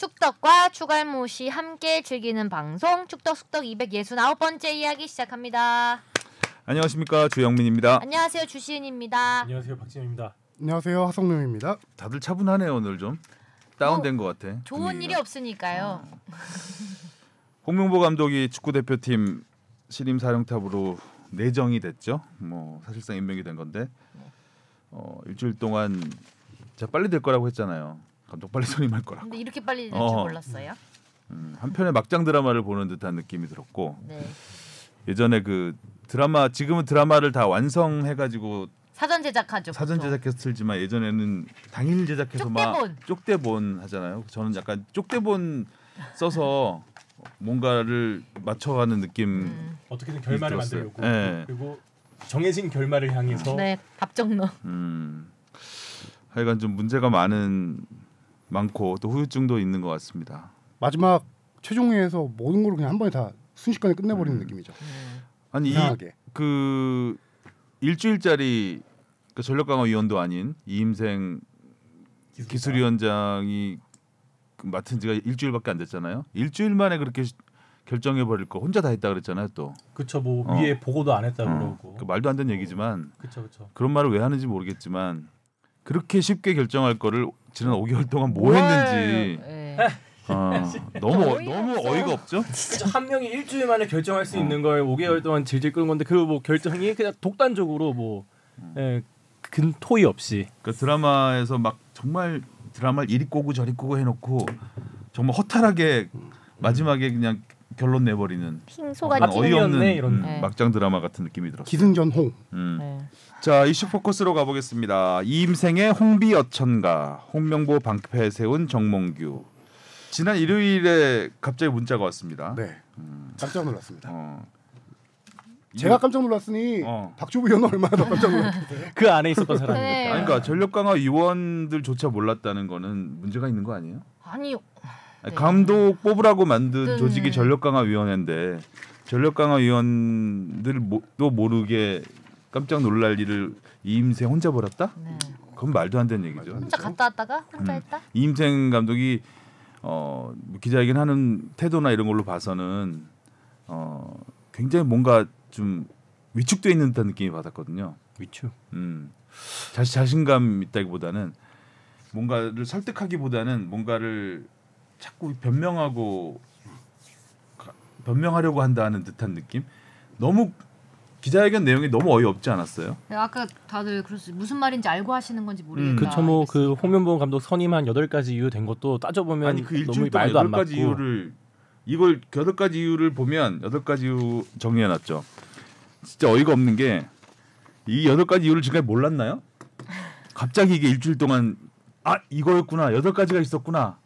축덕과 추갈못이 함께 즐기는 방송 축덕숙덕 269번째 이야기 시작합니다. 안녕하십니까, 주영민입니다. 안녕하세요, 주시은입니다. 안녕하세요, 박진영입니다. 안녕하세요, 하성룡입니다. 다들 차분하네요. 오늘 좀 다운된 것 같아. 좋은 분위기가. 일이 없으니까요. 홍명보 감독이 축구대표팀 신임사령탑으로 내정이 됐죠. 뭐 사실상 임명이 된 건데 일주일 동안 진짜 빨리 될 거라고 했잖아요. 감독 빨리 선임할 거라고. 근데 이렇게 빨리 될 줄 몰랐어요. 한편의 막장 드라마를 보는 듯한 느낌이 들었고 네. 예전에 그 드라마 지금은 드라마를 다 완성해가지고 사전 제작하죠. 사전 제작해서 틀지만 예전에는 당일 제작해서 막 쪽대본 하잖아요. 저는 약간 쪽대본 써서 뭔가를 맞춰가는 느낌. 어떻게든 결말을 만들려고. 네. 그리고 정해진 결말을 향해서. 네, 밥정너. 하여간 좀 문제가 많고 또 후유증도 있는 것 같습니다. 마지막 최종회에서 모든 걸 그냥 한 번에 다 순식간에 끝내버리는 느낌이죠. 아니 이상하게. 그 일주일짜리 그 전력강화위원도 아닌 이임생 기술위원장이 맡은 지가 일주일밖에 안 됐잖아요. 일주일 만에 그렇게 결정해 버릴 거 혼자 다 했다 그랬잖아요. 또 그렇죠. 뭐 위에 보고도 안 했다 그러고. 그 말도 안 되는 얘기지만 그렇죠. 그런 말을 왜 하는지 모르겠지만 그렇게 쉽게 결정할 거를 지난 5개월 동안 뭐 했는지 너무 어이가 없죠. 진짜 한 명이 일주일 만에 결정할 수 있는 걸 5개월 동안 질질 끄는 건데 그 뭐 결정이 그냥 독단적으로 뭐 근토의 없이 그 드라마에서 막 정말 드라마를 이리 꼬고 저리 꼬고 해놓고 정말 허탈하게 마지막에 그냥 결론 내버리는 핑소같이 어이없는 이런 막장 드라마 같은 느낌이 들었어요. 기승전홍. 자, 이슈 포커스로 가보겠습니다. 이임생의 홍비어천가, 홍명보 방패 세운 정몽규. 지난 일요일에 갑자기 문자가 왔습니다. 네, 깜짝 놀랐습니다. 제가 깜짝 놀랐으니 박주부 의원은 얼마나 더 깜짝 놀랐겠어요? 그 안에 있었던 사람이니까. 네. 그러니까 전력강화 위원들조차 몰랐다는 거는 문제가 있는 거 아니에요? 아니요. 네. 감독 뽑으라고 만든 조직이 전력강화위원회인데 전력강화위원들도 모르게 깜짝 놀랄 일을 이임생 혼자 벌였다? 네. 그건 말도 안 되는 얘기죠. 혼자 갔다 왔다가 혼자 했다? 이임생 감독이 기자회견하는 태도나 이런 걸로 봐서는 굉장히 뭔가 좀 위축돼 있는 듯한 느낌이 받았거든요. 위축. 자신감 있다기보다는 뭔가를 설득하기보다는 뭔가를 자꾸 변명하려고 한다는 듯한 느낌. 너무 기자회견 내용이 너무 어이없지 않았어요? 네, 아까 다들 그랬어요. 무슨 말인지 알고 하시는 건지 모르겠다. 그렇죠. 뭐 그 홍명보 감독 선임한 8가지 이유 된 것도 따져보면 아니 그 너무 일주일 동안 말도 안 8가지 맞고. 이유를 이걸 8가지 이유를 보면 8가지 이유 정리해놨죠. 진짜 어이가 없는 게 이 8가지 이유를 지금까지 몰랐나요? 갑자기 이게 일주일 동안 이거였구나 8가지가 있었구나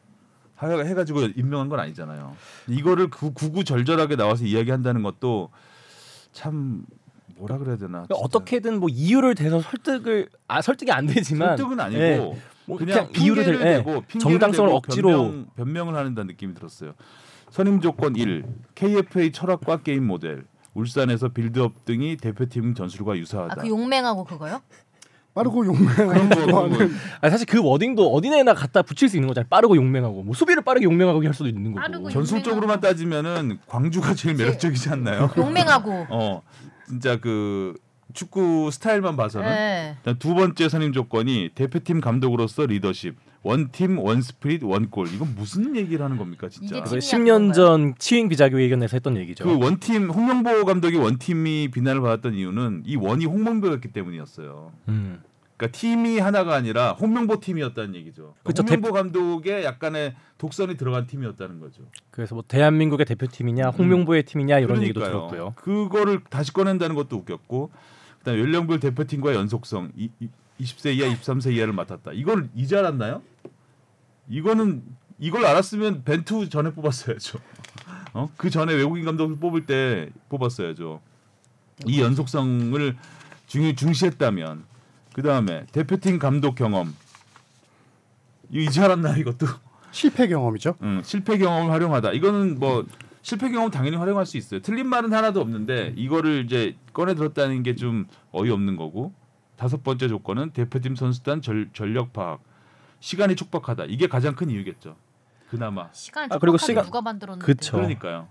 해가지고 임명한 건 아니잖아요. 이거를 구구절절하게 나와서 이야기한다는 것도 참 뭐라 그래야 되나. 그러니까 어떻게든 뭐 이유를 대서 설득이 안 되지만 설득은 아니고 뭐 그냥 이유를 대고 정당성을 억지로 변명을 하는다는 느낌이 들었어요. 선임 조건 1. KFA 철학과 게임 모델. 울산에서 빌드업 등이 대표팀 전술과 유사하다. 그 용맹하고 그거요? 빠르고 용맹하는. 사실 그 워딩도 어디에나 갖다 붙일 수 있는 거잖아요. 빠르고 용맹하고 뭐 수비를 빠르게 용맹하고 할 수도 있는 거고. 전술적으로만 따지면은 광주가 제일 매력적이지 않나요? 용맹하고. 진짜 그 축구 스타일만 봐서는. 네. 두 번째 선임 조건이 대표팀 감독으로서 리더십. 원팀 원스피릿 원골. 이건 무슨 얘기를 하는 겁니까 진짜? 10년 전 치윙 비자교회견에서 했던 얘기죠. 그 원팀 홍명보 감독이 원팀이 비난을 받았던 이유는 이 원이 홍명보였기 때문이었어요. 그러니까 팀이 하나가 아니라 홍명보 팀이었다는 얘기죠. 그러니까 홍명보 감독의 약간의 독선이 들어간 팀이었다는 거죠. 그래서 뭐 대한민국의 대표팀이냐 홍명보의 팀이냐 이런 얘기도 들었고요. 그거를 다시 꺼낸다는 것도 웃겼고 그다음에 연령별 대표팀과의 연속성 20세 이하 23세 이하를 맡았다. 이걸 이제 알았나요? 이걸 알았으면 벤투 전에 뽑았어야죠. 그 전에 외국인 감독을 뽑을 때 뽑았어야죠. 이 연속성을 중시했다면 그 다음에 대표팀 감독 경험 이제 알았나 이것도 실패 경험이죠. 실패 경험을 활용하다. 이거는 뭐 실패 경험 당연히 활용할 수 있어요. 틀린 말은 하나도 없는데 이거를 이제 꺼내 들었다는 게 좀 어이없는 거고. 5번째 조건은 대표팀 선수단 전력 파악. 시간이 촉박하다. 이게 가장 큰 이유겠죠. 그나마. 시간 그리고 누가 만들었는데. 그쵸. 그러니까요.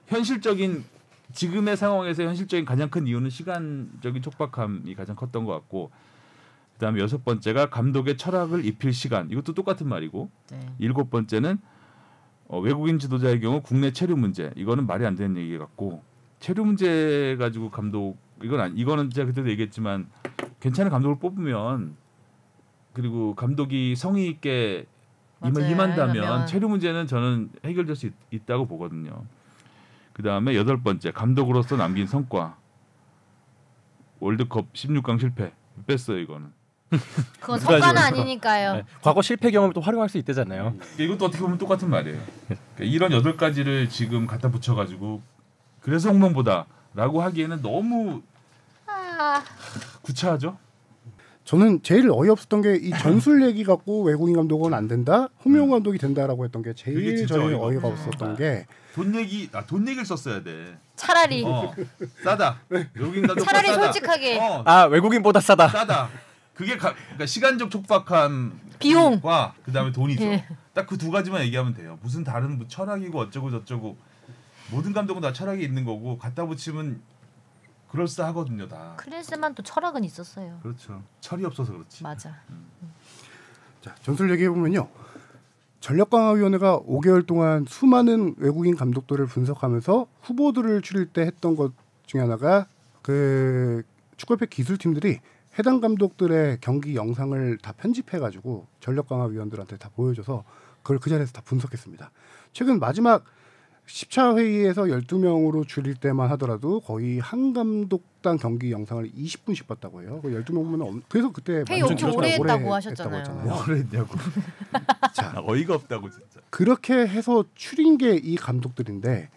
현실적인 지금의 상황에서 현실적인 가장 큰 이유는 시간적인 촉박함이 가장 컸던 것 같고, 그다음에 6번째가 감독의 철학을 입힐 시간. 이것도 똑같은 말이고, 네. 7번째는 외국인 지도자의 경우 국내 체류 문제. 이거는 말이 안 되는 얘기 같고, 체류 문제 가지고 감독 이거는 제가 그때도 얘기했지만 괜찮은 감독을 뽑으면, 그리고 감독이 성의 있게 임한다면 체류 문제는 저는 해결될 수 있다고 보거든요. 그다음에 8번째 감독으로서 남긴 성과. 월드컵 16강 실패 뺐어요. 이거는. 그건 성과는 아니니까요. 네. 과거 실패 경험을 또 활용할 수 있대잖아요. 이것도 어떻게 보면 똑같은 말이에요. 그러니까 이런 8가지를 지금 갖다 붙여가지고 그래서 홍명보다라고 하기에는 너무 구차하죠. 저는 제일 어이없었던 게 이 전술 얘기 갖고 외국인 감독은 안 된다, 홍명보 감독이 된다라고 했던 게 제일 저희 어이가 없었던 게 돈 얘기를 썼어야 돼. 차라리 싸다. 외국인 감독 차라리 싸다. 솔직하게 외국인보다 싸다. 그게 그러니까 시간적 촉박함 비용과 그다음에 돈이죠. 딱 그 두 가지만 얘기하면 돼요. 무슨 다른 뭐 철학이고 어쩌고 저쩌고, 모든 감독은 다 철학이 있는 거고 갖다 붙이면 그럴싸하거든요 다. 클린스만 또 철학은 있었어요. 그렇죠. 철이 없어서 그렇지. 맞아. 자, 전술 얘기해 보면요. 전력강화위원회가 5개월 동안 수많은 외국인 감독들을 분석하면서 후보들을 추릴 때 했던 것 중에 하나가 그 축구협회 기술팀들이 해당 감독들의 경기 영상을 다 편집해가지고 전력강화위원들한테 다 보여줘서 그걸 그 자리에서 다 분석했습니다. 최근 마지막 10차 회의에서 12명으로 줄일 때만 하더라도 거의 한 감독당 경기 영상을 20분씩 봤다고 해요. 12명 보면 그래서 그때 회의 엄청 오래 했다고 하셨잖아요. 뭘 했냐고. 자, 어이가 없다고 진짜. 그렇게 해서 추린 게 이 감독들인데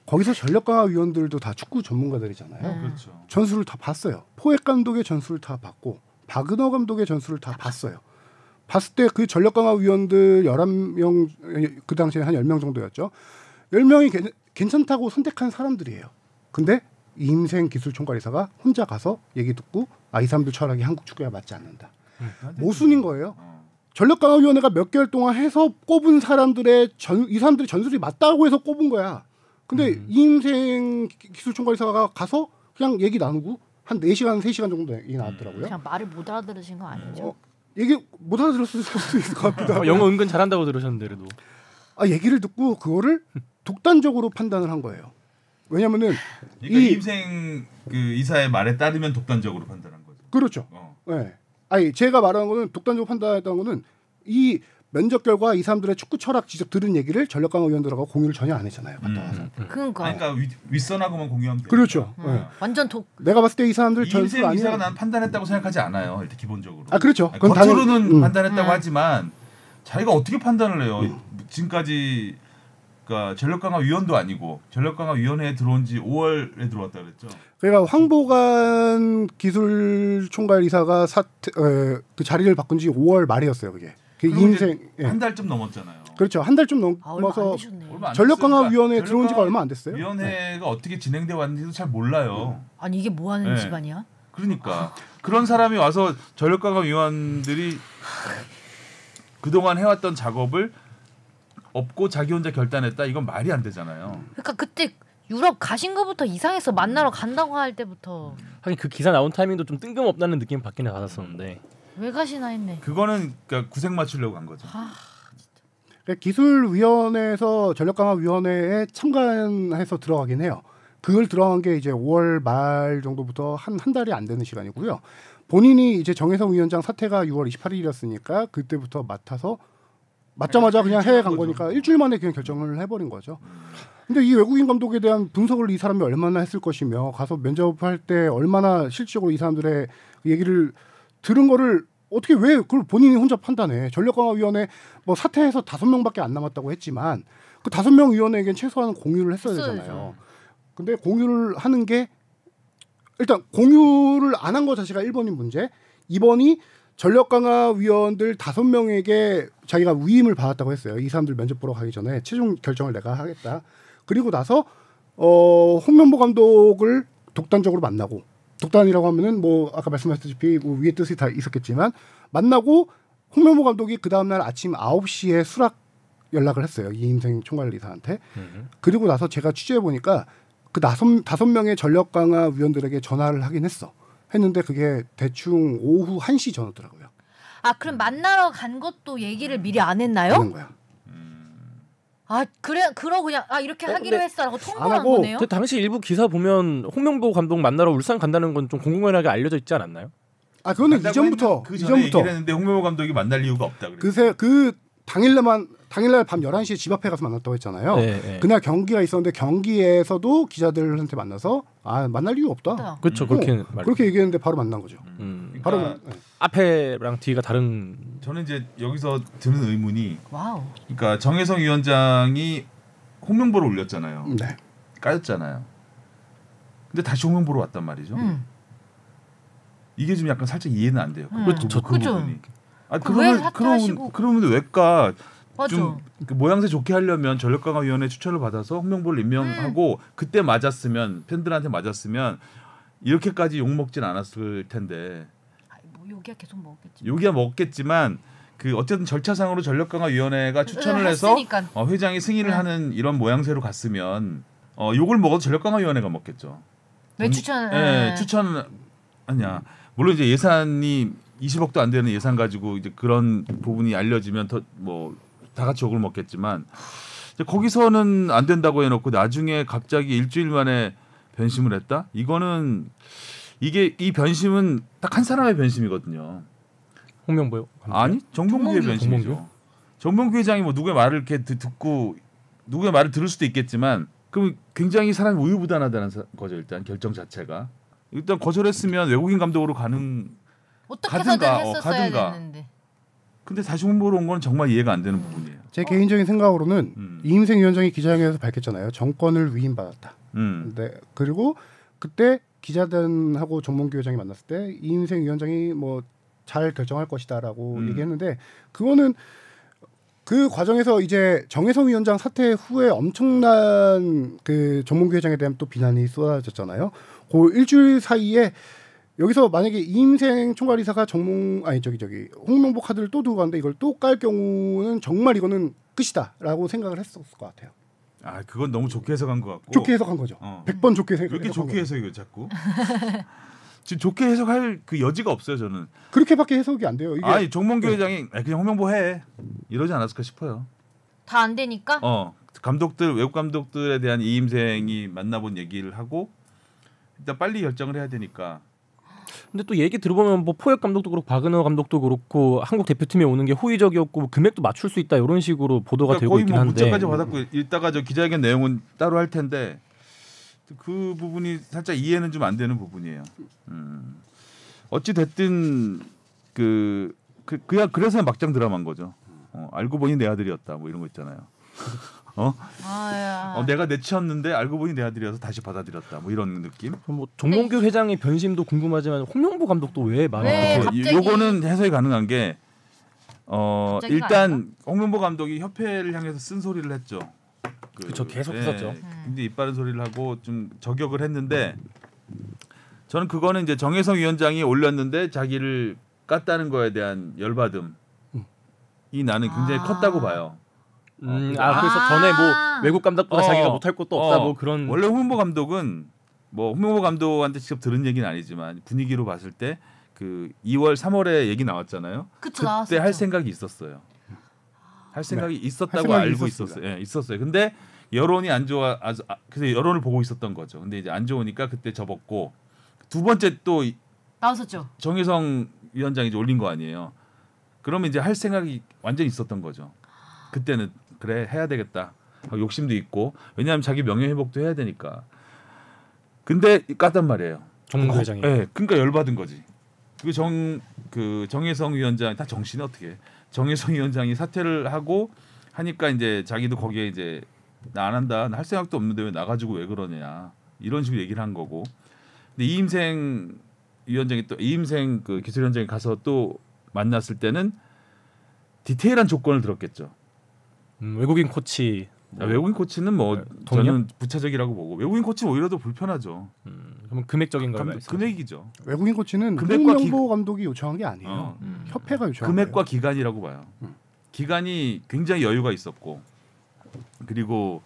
거기서 전력강화위원들도 다 축구 전문가들이잖아요. 그렇죠. 전술을 다 봤어요. 포획 감독의 전술을 다 봤고 바그너 감독의 전술을 다 봤어요. 봤을 때 그 전력강화위원들 11명, 그 당시에 한 10명 정도였죠. 10명이 괜찮다고 선택한 사람들이에요. 근데 이임생 기술총괄이사가 혼자 가서 얘기 듣고 이 사람들 철학이 한국 축구에 맞지 않는다. 모순인 거예요. 전력강화위원회가 몇 개월 동안 해서 꼽은 사람들의 이 사람들이 전술이 맞다고 해서 꼽은 거야. 근데 이임생 기술총괄이사가 가서 그냥 얘기 나누고 한 4시간, 3시간 정도 얘기 나왔더라고요. 그냥 말을 못 알아들으신 거 아니죠? 얘기 못 알아들었을 수도 있을 것 같기도 하고. 영어 은근 잘한다고 들으셨는데 그래도. 얘기를 듣고 그거를 독단적으로 판단을 한 거예요. 왜냐면은 그러니까 이임생 그 이사의 말에 따르면 독단적으로 판단한 거죠. 그렇죠. 네. 제가 말하는 거는 독단적으로 판단했다는 거는 이 면접 결과 이 사람들의 축구 철학 지적 들은 얘기를 전력강화위원들하고 공유를 전혀 안 했잖아요. 갔다 와서. 그러니까 윗선하고만 공유하면 돼요. 그렇죠. 완전 내가 봤을 때 이 사람들 전술 이임생 아니야. 이사가 난 판단했다고 생각하지 않아요. 일단 기본적으로. 그렇죠. 겉으로는 판단했다고 하지만 자기가 어떻게 판단을 해요? 지금까지 그러니까 전력강화위원도 아니고 전력강화위원회에 들어온 지 5월에 들어왔다 그랬죠. 그러니까 황보관 기술총괄이사가 그 자리를 바꾼 지 5월 말이었어요. 그게. 이임생 한 달쯤 넘었잖아요. 그렇죠. 한 달 좀 넘어서 전력강화위원회에 들어온 지가 얼마 안 됐어요. 위원회가 어떻게 진행돼 왔는지도 잘 몰라요. 아니 이게 뭐 하는 집안이야? 그러니까 그런 사람이 와서 전력강화위원들이 그동안 해왔던 작업을 없고 자기 혼자 결단했다. 이건 말이 안 되잖아요. 그러니까 그때 유럽 가신 거부터 이상해서 만나러 간다고 할 때부터 하긴 그 기사 나온 타이밍도 좀 뜬금없다는 느낌 받긴 받았었는데 왜 가시나 했네. 그거는 그러니까 구색 맞추려고 간 거죠. 그러니까 기술위원회에서 전력강화위원회에 참관해서 들어가긴 해요. 그걸 들어간 게 이제 5월 말 정도부터 한 달이 안 되는 시간이고요. 본인이 이제 정혜성 위원장 사퇴가 6월 28일이었으니까 그때부터 맡자마자 그냥 해외 간 거니까 일주일 만에 그냥 결정을 해버린 거죠. 근데 이 외국인 감독에 대한 분석을 이 사람이 얼마나 했을 것이며 가서 면접할 때 얼마나 실질적으로 이 사람들의 얘기를 들은 거를 어떻게 왜 그걸 본인이 혼자 판단해. 전력강화위원회 뭐 사퇴해서 5명밖에 안 남았다고 했지만 그 5명 위원회에겐 최소한 공유를 했어야 되잖아요. 근데 공유를 하는 게 일단 공유를 안 한 것 자체가 1번인 문제. 2번이 전력강화위원들 5명에게 자기가 위임을 받았다고 했어요. 이 사람들 면접 보러 가기 전에 최종 결정을 내가 하겠다. 그리고 나서 홍명보 감독을 독단적으로 만나고, 독단이라고 하면은 뭐 아까 말씀하셨다시피 뭐 위에 뜻이 다 있었겠지만 만나고 홍명보 감독이 그 다음날 아침 9시에 수락 연락을 했어요. 이임생 총괄이사한테. 그리고 나서 제가 취재해 보니까 그 5명의 전력 강화 위원들에게 전화를 하긴 했는데 그게 대충 오후 1시 전화더라고요. 아 그럼 만나러 간 것도 얘기를 미리 안 했나요? 하는 거야. 아 그러고 그냥 이렇게 하기로 근데 했어라고 안 통보를 한 하고 거네요. 그 당시 일부 기사 보면 홍명보 감독 만나러 울산 간다는 건 좀 공공연하게 알려져 있지 않았나요? 아 그거는 간다고 이전부터 그 전에 얘기를 했는데 홍명보 감독이 만날 이유가 없다 그랬어요. 그 당일날 밤 11시에 집 앞에 가서 만났다고 했잖아요. 네. 그날 경기가 있었는데 경기에서도 기자들한테 만나서 만날 이유 없다. 그렇죠. 그렇게 그렇게 얘기했는데 바로 만난 거죠. 바로 그러니까 앞에랑 뒤가 다른. 저는 이제 여기서 드는 의문이 와우. 그러니까 정혜성 위원장이 홍명보를 올렸잖아요. 네. 까였잖아요. 근데 다시 홍명보로 왔단 말이죠. 이게 좀 약간 살짝 이해는 안 돼요. 그렇죠. 그 그죠. 부분이. 아 왜 사퇴하시고? 그러면 왜 까? 맞아. 좀 모양새 좋게 하려면 전력강화위원회 추천을 받아서 홍명보를 임명하고 그때 맞았으면 팬들한테 맞았으면 이렇게까지 욕 먹진 않았을 텐데. 뭐 여기야 계속 먹겠지. 여기야 먹겠지만 그 어쨌든 절차상으로 전력강화위원회가 추천을 해서 했으니까. 회장이 승인을 하는 이런 모양새로 갔으면 욕을 먹어도 전력강화위원회가 먹겠죠. 왜 추천? 추천 아니야. 물론 이제 예산이 20억도 안 되는 예산 가지고 이제 그런 부분이 알려지면 더 뭐 다 같이 욕을 먹겠지만 이제 거기서는 안 된다고 해놓고 나중에 갑자기 일주일 만에 변심을 했다? 이거는 이 변심은 딱 한 사람의 변심이거든요. 홍명보요? 아니 정봉규의 변심이죠. 정봉규? 정봉규 회장이 뭐 누구의 말을 이렇게 듣고 누구의 말을 들을 수도 있겠지만 그럼 굉장히 사람이 우유부단하다는 거죠. 일단 결정 자체가 일단 거절했으면 외국인 감독으로 가는 어떻게 해서든 가든가, 했었어야 가든가. 됐는데. 근데 다시 홍보로 온 건 정말 이해가 안 되는 부분이에요. 제 개인적인 생각으로는 이임생 위원장이 기자회견에서 밝혔잖아요. 정권을 위임받았다. 네. 그리고 그때 기자단하고 정몽규 회장이 만났을 때 이임생 위원장이 뭐 잘 결정할 것이다라고 얘기했는데 그거는 그 과정에서 이제 정혜성 위원장 사퇴 후에 엄청난 그 정몽규 회장에 대한 또 비난이 쏟아졌잖아요. 그 일주일 사이에 여기서 만약에 이임생 총괄이사가 홍명보 카드를 또 두고 갔는데 이걸 또 깔 경우는 정말 이거는 끝이다라고 생각을 했었을 것 같아요. 아 그건 너무 좋게 해석한 것 같고. 좋게 해석한 거죠. 100번 좋게 해석한 그렇게 좋게 거죠. 해석이요 자꾸. 지금 좋게 해석할 그 여지가 없어요 저는. 그렇게밖에 해석이 안 돼요. 이게 아니 정몽규 회장이 그냥 홍명보 해 이러지 않았을까 싶어요. 다 안 되니까. 감독들 외국 감독들에 대한 이임생이 만나본 얘기를 하고 일단 빨리 결정을 해야 되니까. 근데 또 얘기 들어보면 뭐 포역 감독도 그렇고 박은호 감독도 그렇고 한국 대표팀에 오는 게 호의적이었고 뭐 금액도 맞출 수 있다 이런 식으로 보도가 되고 거의 있긴 뭐 한데. 문자까지 받았고 이따가 저 기자회견 내용은 따로 할 텐데 그 부분이 살짝 이해는 좀 안 되는 부분이에요. 어찌 됐든 그래서 막장 드라마인 거죠. 알고 보니 내 아들이었다 뭐 이런 거 있잖아요. 내가 내치였는데 알고 보니 내 아들이어서 다시 받아들였다 뭐 이런 느낌. 뭐 정몽규 회장의 변심도 궁금하지만 홍명보 감독도 왜 말을 왜 그렇게 갑자기? 요거는 해석이 가능한 게 갑자기가 일단 아닌가? 홍명보 감독이 협회를 향해서 쓴 소리를 했죠. 그쵸, 계속 했었죠. 굉장히 입 바른 소리를 하고 좀 저격을 했는데 저는 그거는 이제 정혜성 위원장이 올렸는데 자기를 깠다는 거에 대한 열받음이 나는 굉장히 컸다고 봐요. 그래서 전에 뭐 외국 감독보다 자기가 못할 것도 없다 뭐 그런. 원래 홍명보 감독은 뭐 홍명보 감독한테 직접 들은 얘기는 아니지만 분위기로 봤을 때 그 2월 3월에 얘기 나왔잖아요. 그쵸, 그때 나왔었죠. 할 생각이 있었어요. 할 생각이 있었다고 할 생각이 알고 있었습니다. 있었어요. 예, 있었어요. 근데 여론이 안 좋아. 그래서 여론을 보고 있었던 거죠. 근데 이제 안 좋으니까 그때 접었고 두 번째 또 나왔었죠. 정혜성 위원장이 이제 올린 거 아니에요. 그러면 이제 할 생각이 완전히 있었던 거죠. 그때는 그래 해야 되겠다. 욕심도 있고 왜냐하면 자기 명예 회복도 해야 되니까. 근데 깠단 말이에요. 정몽규 회장이. 네, 그러니까 열받은 거지. 정혜성 위원장 다 정신이 어떻게 해. 정혜성 위원장이 사퇴를 하고 하니까 이제 자기도 거기에 이제 나 안 한다. 나 할 생각도 없는데 왜 나가지고 왜 그러냐 이런 식으로 얘기를 한 거고. 근데 이임생 위원장이 또 이임생 그 기술위원장이 가서 또 만났을 때는 디테일한 조건을 들었겠죠. 외국인 코치. 외국인 코치는 뭐 동료? 저는 부차적이라고 보고 외국인 코치는 오히려 더 불편하죠. 그러면 금액적인 걸 말씀. 금액이죠. 외국인 코치는 금액과 홍명보 감독이 요청한 게 아니에요. 협회가 요청한 금액과 거예요. 기간이라고 봐요. 기간이 굉장히 여유가 있었고 그리고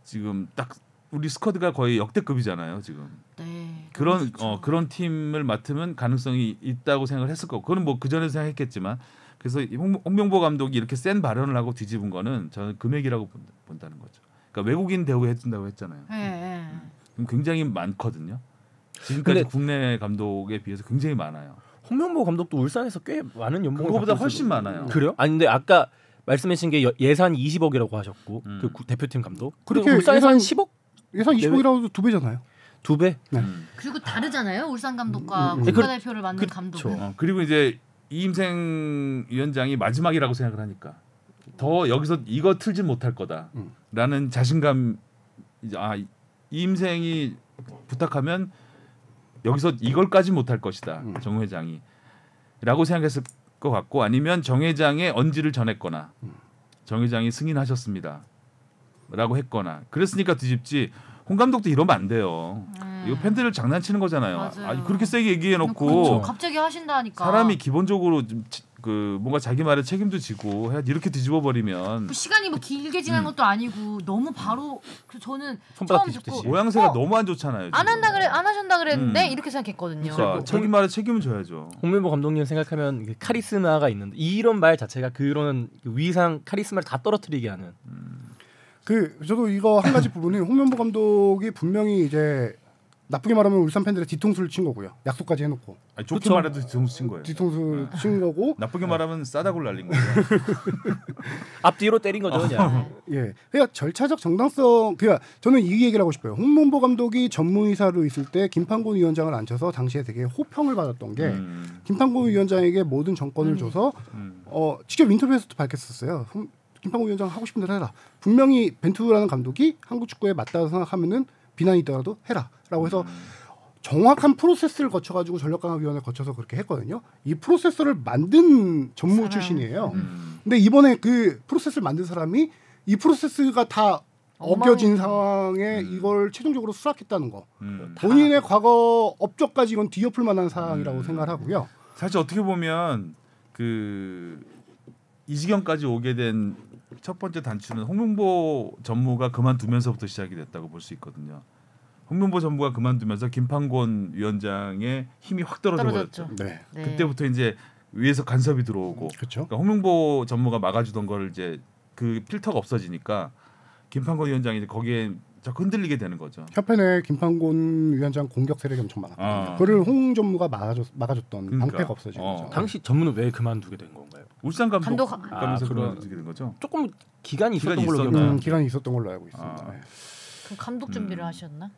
지금 딱 우리 스쿼드가 거의 역대급이잖아요 지금. 네. 그런 팀을 맡으면 가능성이 있다고 생각을 했을 거고 그건 뭐 그 전에 생각했겠지만 그래서 홍명보 감독이 이렇게 센 발언을 하고 뒤집은 거는 저는 금액이라고 본다는 거죠. 그러니까 외국인 대우 해준다고 했잖아요. 네. 굉장히 많거든요. 지금까지 근데 국내 감독에 비해서 굉장히 많아요. 홍명보 감독도 울산에서 꽤 많은 연봉을 그거보다 받고 훨씬 있어요. 많아요. 그래요? 아니 근데 아까 말씀하신 게 예산 20억이라고 하셨고 그 대표팀 감독. 그렇게 그리고 울산에서 한 예산- 10억? 예산 20억이라도 2배잖아요. 2배? 그리고 다르잖아요. 울산 감독과 음. 국가대표를 맡는 그렇죠. 감독은. 그리고 이제 이임생 위원장이 마지막이라고 생각을 하니까 더 여기서 이거 틀지 못할 거다라는 자신감. 이제 이임생이 부탁하면 여기서 이걸까지 못할 것이다 정 회장이라고 생각했을 것 같고 아니면 정 회장의 언지를 전했거나 정 회장이 승인하셨습니다라고 했거나 그랬으니까 뒤집지. 홍 감독도 이러면 안 돼요. 이거 팬들을 장난치는 거잖아요. 맞아요. 아니, 그렇게 세게 얘기해놓고 그렇죠. 갑자기 하신다니까. 사람이 기본적으로 좀 뭔가 자기 말에 책임도 지고 해야지 이렇게 뒤집어 버리면 시간이 뭐 길게 지난 것도 아니고 너무 바로 저는 손바닥 처음 뒤집듯이. 듣고 모양새가 너무 안 좋잖아요. 안 한다 그래 안 하신다 그랬는데 음. 이렇게 생각했거든요. 그러니까 자기 말에 책임을 져야죠. 홍명보 감독님 생각하면 그 카리스마가 있는데 이런 말 자체가 그런 위상 카리스마를 다 떨어뜨리게 하는. 저도 이거 한 가지 부분이 홍명보 감독이 분명히 이제 나쁘게 말하면 울산 팬들의 뒤통수를 친 거고요. 약속까지 해놓고 아니, 좋게 그쵸? 말해도 뒤통수 친 거예요. 뒤통수 친 거고. 나쁘게 말하면 싸다구를 날린 거예요. 앞뒤로 때린 거죠 그냥. 예, 그러니까 절차적 정당성. 그러니까 저는 이 얘기를 하고 싶어요. 홍명보 감독이 전무이사로 있을 때 김판곤 위원장을 앉혀서 당시에 되게 호평을 받았던 게 김판곤 위원장에게 모든 정권을 줘서 직접 인터뷰에서도 밝혔었어요. 김판곤 위원장 하고 싶은 대로 해라. 분명히 벤투라는 감독이 한국 축구에 맞다고 생각하면은 비난이 있더라도 해라라고 해서 정확한 프로세스를 거쳐가지고 전력강화위원회 거쳐서 그렇게 했거든요. 이 프로세스를 만든 전무 출신이에요. 근데 이번에 그 프로세스를 만든 사람이 이 프로세스가 다 어겨진 상황에 이걸 최종적으로 수락했다는 거. 본인의 과거 업적까지 이건 뒤엎을 만한 사항이라고 생각을 하고요. 사실 어떻게 보면 이 지경까지 오게 된 첫 번째 단추는 홍명보 전무가 그만두면서부터 시작이 됐다고 볼 수 있거든요. 홍명보 전무가 그만두면서 김판곤 위원장의 힘이 확 떨어져 버렸죠. 네. 그때부터 이제 위에서 간섭이 들어오고 그렇죠. 그러니까 홍명보 전무가 막아주던 걸 이제 그 필터가 없어지니까 김판곤 위원장이 이제 거기에 자꾸 흔들리게 되는 거죠. 협회 내 김판곤 위원장 공격 세력이 엄청 많았거든요. 그를 홍 전무가 막아줬던 그러니까. 방패가 없어진 거죠. 당시 전무는 왜 그만두게 된 건가요? 울산 감독 감독- 감에서 그런- 그만두게 된 거죠. 조금 기간이 있었던 기간이 걸로 있었나요? 기억나요. 기간이 있었던 걸로 알고 있습니다. 아. 네. 그럼 감독 준비를 하셨나?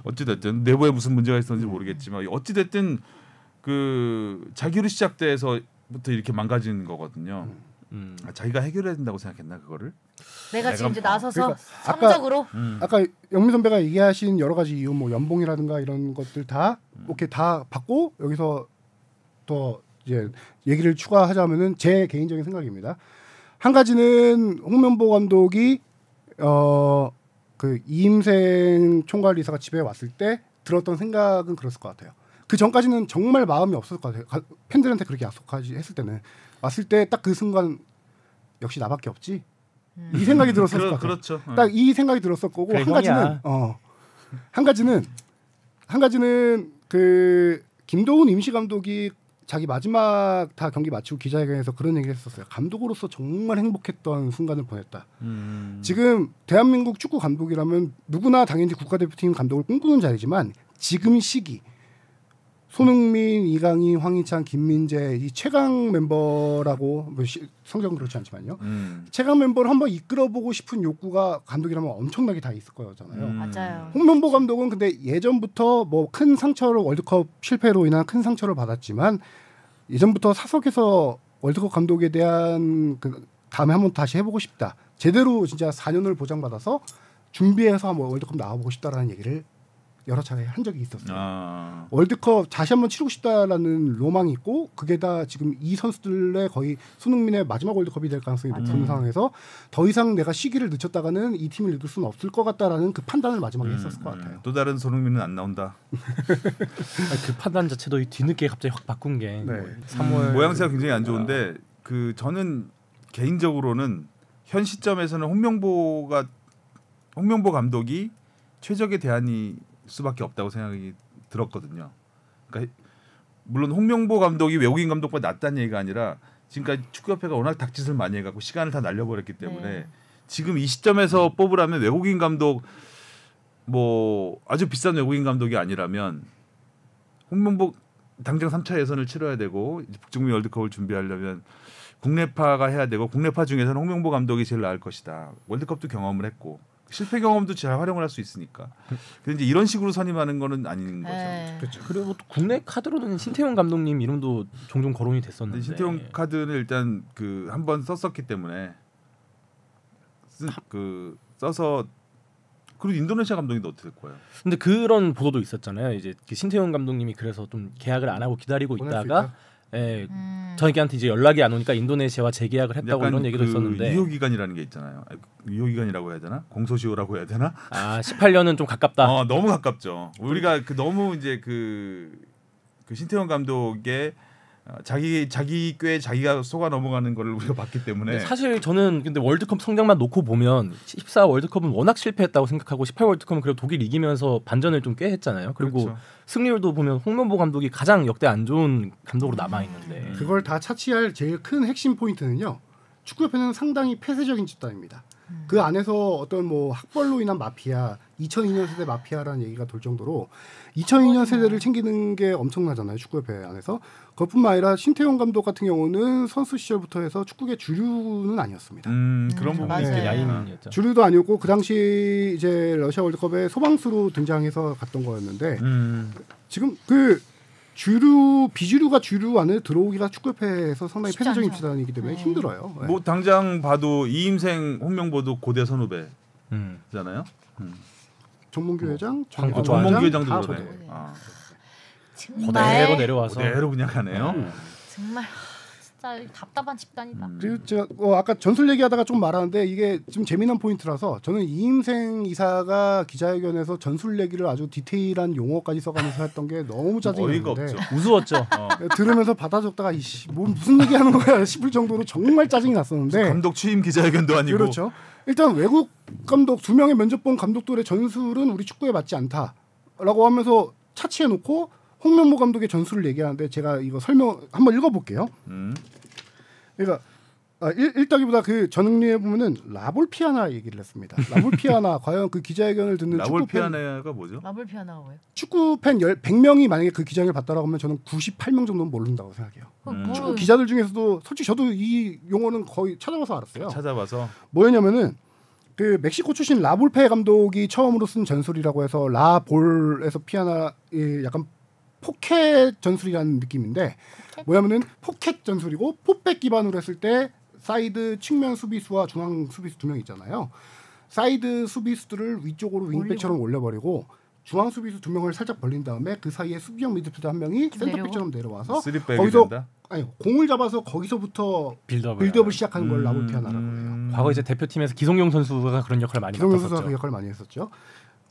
어찌됐든 내부에 무슨 문제가 있었는지 모르겠지만 어찌됐든 그 자기로 시작돼서부터 이렇게 망가지는 거거든요. 자기가 해결해야 된다고 생각했나 그거를? 내가 지금 이제 나서서 그러니까 아까- 성적으로 아까 영민 선배가 얘기하신 여러 가지 이유, 뭐 연봉이라든가 이런 것들 다 이렇게 다 받고 여기서 더 이제 얘기를 추가하자면은 제 개인적인 생각입니다. 한 가지는 홍명보 감독이 그 이임생 총괄이사가 집에 왔을 때 들었던 생각은 그랬을 것 같아요. 그 전까지는 정말 마음이 없었을 것 같아요. 팬들한테 그렇게 약속하지 했을 때는 왔을 때 딱 그 순간 역시 나밖에 없지 이 생각이 들었을 것 같아요. 그렇죠. 딱 이 생각이 들었을 거고 그래, 한 가지는 그 김도훈 임시 감독이 자기 마지막 다 경기 마치고 기자회견에서 그런 얘기를 했었어요. 감독으로서 정말 행복했던 순간을 보냈다. 지금 대한민국 축구 감독이라면 누구나 당연히 국가대표팀 감독을 꿈꾸는 자리지만 지금 시기 손흥민, 이강인, 황희찬, 김민재 이 최강 멤버라고 뭐 성적은 그렇지 않지만요. 최강 멤버를 한번 이끌어보고 싶은 욕구가 감독이라면 엄청나게 다 있을 거잖아요. 맞아요. 홍명보 감독은 근데 예전부터 뭐 큰 상처를 월드컵 실패로 인한 큰 상처를 받았지만 예전부터 사석에서 월드컵 감독에 대한 그 다음에 한번 다시 해보고 싶다. 제대로 진짜 4년을 보장받아서 준비해서 한번 월드컵 나와보고 싶다라는 얘기를 여러 차례 한 적이 있었어요. 월드컵 다시 한번 치르고 싶다라는 로망이 있고 그게 다 지금 이 선수들의 거의 손흥민의 마지막 월드컵이 될 가능성이 높은 상황에서 더 이상 내가 시기를 늦췄다가는 이 팀을 이끌 수는 없을 것 같다라는 그 판단을 마지막에 했었을 것 같아요. 또 다른 손흥민은 안 나온다. 그 판단 자체도 뒤늦게 갑자기 확 바꾼 게 네. 3월 모양새가 굉장히 안 좋은데 그 저는 개인적으로는 현 시점에서는 홍명보 감독이 최적의 대안이 수밖에 없다고 생각이 들었거든요. 그러니까 물론 홍명보 감독이 외국인 감독보다 낫다는 얘기가 아니라 지금까지 축구협회가 워낙 닥짓을 많이 해갖고 시간을 다 날려버렸기 때문에 네. 지금 이 시점에서 뽑으라면 외국인 감독 뭐 아주 비싼 외국인 감독이 아니라면 홍명보 당장 3차 예선을 치러야 되고 이제 북중미 월드컵을 준비하려면 국내파가 해야 되고 국내파 중에서는 홍명보 감독이 제일 나을 것이다. 월드컵도 경험을 했고 실패 경험도 잘 활용을 할 수 있으니까. 근데 이제 이런 식으로 선임하는 거는 아닌 거죠. 네. 그렇죠. 그리고 또 국내 카드로는 신태용 감독님 이름도 종종 거론이 근데 됐었는데 신태용 카드는 일단 그 한 번 썼었기 때문에 써서 그리고 인도네시아 감독님도 어떻게 될 거예요? 근데 그런 보도도 있었잖아요. 이제 그 신태용 감독님이 그래서 좀 계약을 안 하고 기다리고 보낼 수 있다가 저희한테 이제 연락이 안 오니까 인도네시아와 재계약을 했다고 약간 이런 얘기도 그 있었는데 유효 기간이라는 게 있잖아요. 유효 기간이라고 해야 되나? 공소시효라고 해야 되나? 18년은 좀 가깝다. 너무 가깝죠. 우리가 너무 이제 그 신태용 감독의 자기 꾀에 자기가 속아 넘어가는 걸 우리가 봤기 때문에 사실 저는 근데 월드컵 성적만 놓고 보면 14 월드컵은 워낙 실패했다고 생각하고 18 월드컵은 그래도 독일 이기면서 반전을 좀 꽤 했잖아요. 그리고 그렇죠. 승리율도 보면 홍명보 감독이 가장 역대 안 좋은 감독으로 남아 있는데 그걸 다 차치할 제일 큰 핵심 포인트는요. 축구협회는 상당히 폐쇄적인 집단입니다. 그 안에서 어떤 뭐 학벌로 인한 마피아, 2002년 세대 마피아라는 얘기가 돌 정도로 2002년 세대를 챙기는 게 엄청나잖아요. 축구협회 안에서. 그것뿐만 아니라 신태용 감독 같은 경우는 선수 시절부터 해서 축구계 주류는 아니었습니다. 그런 부분이 맞아요. 있겠구나. 야인이었죠. 주류도 아니었고 그 당시 이제 러시아 월드컵에 소방수로 등장해서 갔던 거였는데 지금 그 주류 비주류가 주류 안에 들어오기가 축구협회에서 상당히 쉽지 폐쇄적인 않죠. 집단이기 때문에 힘들어요. 네. 뭐 당장 봐도 이임생 홍명보도 고대 선후배잖아요. 정몽규 회장, 광고 정몽규 회장도 다 그러네. 저도. 그대로 정말 내려와서 그대로 그냥 가네요. 정말 진짜 답답한 집단이다. 그리고 제가 아까 전술 얘기하다가 좀 말하는데 이게 좀 재미난 포인트라서 저는 이임생 이사가 기자회견에서 전술 얘기를 아주 디테일한 용어까지 써가면서 했던 게 너무 짜증이 어이가 나는데 없죠. 우스웠죠. 들으면서 받아 적다가 뭐 무슨 얘기하는 거야 싶을 정도로 정말 짜증이 났었는데 감독 취임 기자회견도 아니고 그렇죠. 일단 외국 감독 2명의 면접 본 감독들의 전술은 우리 축구에 맞지 않다라고 하면서 차치해놓고 홍명보 감독의 전술을 얘기하는데 제가 이거 설명 한번 읽어볼게요. 그러니까 읽다기보다 그 전응리에 보면은 라볼피아나 얘기를 했습니다. 라볼피아나 과연 그 기자회견을 듣는 라볼피아나가 뭐죠? 마블 피아나가 뭐예요? 축구팬 100명이 만약에 그 기자회견을 봤다라고 하면 저는 98명 정도는 모른다고 생각해요. 축구 기자들 중에서도 솔직히 저도 이 용어는 거의 찾아봐서 알았어요. 찾아봐서 뭐였냐면은 그 멕시코 출신 라볼페 감독이 처음으로 쓴 전술이라고 해서 라볼에서 피아나 약간 포켓 전술이라는 느낌인데 뭐냐면은 포켓 전술이고 포백 기반으로 했을 때 사이드 측면 수비수와 중앙 수비수 2명 있잖아요. 사이드 수비수들을 위쪽으로 윙백처럼 올려버리고 중앙 수비수 2명을 살짝 벌린 다음에 그 사이에 수비형 미드필더 1명이 센터백처럼 내려와서 쓰리백이 거기서 된다? 아니 공을 잡아서 거기서부터 빌드업을 시작하는 걸 라볼피아나라고 해요. 과거 이제 대표팀에서 기성용 선수가 그런 역할을 많이 기성용 선수가 맡았었죠. 그 역할을 많이 했었죠.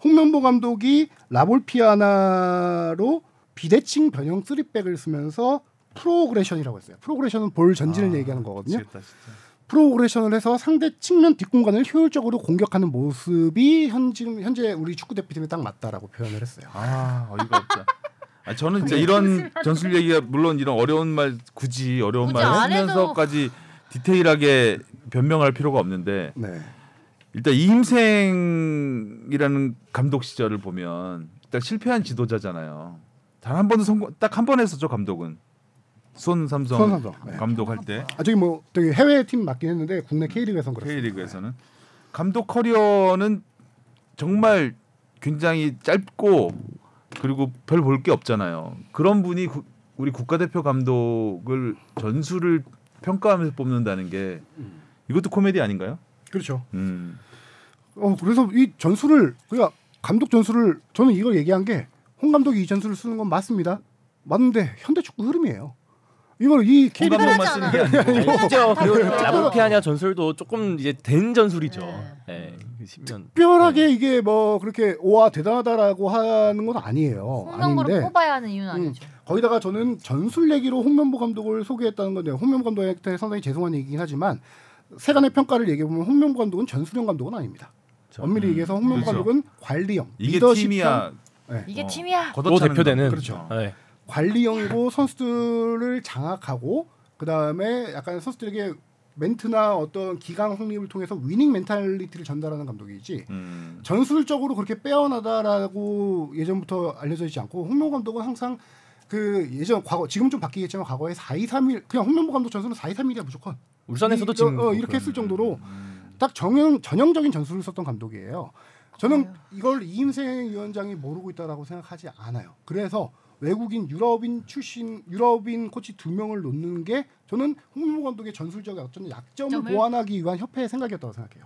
홍명보 감독이 라볼피아나로 비대칭 변형 3백을 쓰면서 프로그레션이라고 했어요. 프로그레션은 볼 전진을 얘기하는 거거든요. 미치겠다, 진짜. 프로그레션을 해서 상대 측면 뒷공간을 효율적으로 공격하는 모습이 현재 우리 축구 대표팀에 딱 맞다라고 표현을 했어요. 어이가 없다. 저는 진짜 이런 전술 얘기가 물론 이런 어려운 말 굳이 어려운 굳이 말 안 해도- 쓰면서까지 디테일하게 변명할 필요가 없는데 네. 일단 이임생이라는 감독 시절을 보면 일단 실패한 지도자잖아요. 단 한 번도 딱 한 번 했었죠 감독은. 수원 삼성 네. 감독할 때 저기 뭐 되게 해외 팀 맞긴 했는데 국내 K리그에서는 그렇습니다. K리그에서는 감독 커리어는 정말 굉장히 짧고 그리고 별 볼 게 없잖아요. 그런 분이 우리 국가대표 감독을 전술을 평가하면서 뽑는다는 게 이것도 코미디 아닌가요? 그렇죠. 그래서 이 전술을 그러니까 감독 전술을 저는 이걸 얘기한 게 홍 감독이 이 전술을 쓰는 건 맞습니다. 맞는데 현대 축구 흐름이에요. 이걸 이 홍 감독만 쓰는 게 아니고 아니죠. 그리고 라볼피아나 전술도 조금 이제 된 전술이죠. 네. 10년. 특별하게 이게 뭐 그렇게 와 대단하다라고 하는 건 아니에요. 홍명보를 아닌데 뽑아야 하는 이유는 아니죠. 거기다가 저는 전술 얘기로 홍명보 감독을 소개했다는 건데 홍명보 감독한테 상당히 죄송한 얘기긴 하지만 세간의 평가를 얘기해 보면 홍명보 감독은 전술형 감독은 아닙니다. 엄밀히 얘기해서 홍명보 그렇죠. 감독은 관리형, 이게 리더십형, 팀이야. 네. 이게 팀이야. 또 대표되는 그렇죠. 네. 관리형이고 선수들을 장악하고 그 다음에 약간 선수들에게 멘트나 어떤 기강 확립을 통해서 위닝 멘탈리티를 전달하는 감독이지 전술적으로 그렇게 빼어나다라고 예전부터 알려져 있지 않고 홍명보 감독은 항상 그 예전 과거 지금 좀 바뀌겠지만 과거에 4-2-3-1 그냥 홍명보 감독 전술은 4-2-3-1이야 무조건. 울산에서도 지금 이렇게 했을 정도로 딱 전형적인 전술을 썼던 감독이에요. 저는 이걸 이임생 위원장이 모르고 있다라고 생각하지 않아요. 그래서 외국인 유럽인 출신 유럽인 코치 2명을 놓는 게 저는 홍명보 감독의 전술적 약점을 보완하기 위한 협회의 생각이었다고 생각해요.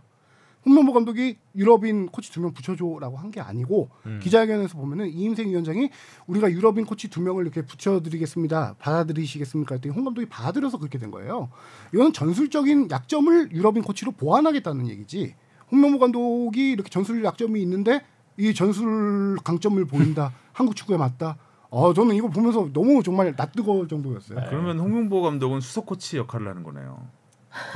홍명보 감독이 유럽인 코치 2명 붙여줘라고 한 게 아니고 기자회견에서 보면은 이임생 위원장이 우리가 유럽인 코치 2명을 이렇게 붙여드리겠습니다. 받아들이시겠습니까? 했더니 홍 감독이 받아들여서 그렇게 된 거예요. 이건 전술적인 약점을 유럽인 코치로 보완하겠다는 얘기지. 홍명보 감독이 이렇게 전술 약점이 있는데 이 전술 강점을 보인다. 한국 축구에 맞다. 저는 이거 보면서 너무 정말 낯뜨거울 정도였어요. 그러면 홍명보 감독은 수석 코치 역할을 하는 거네요.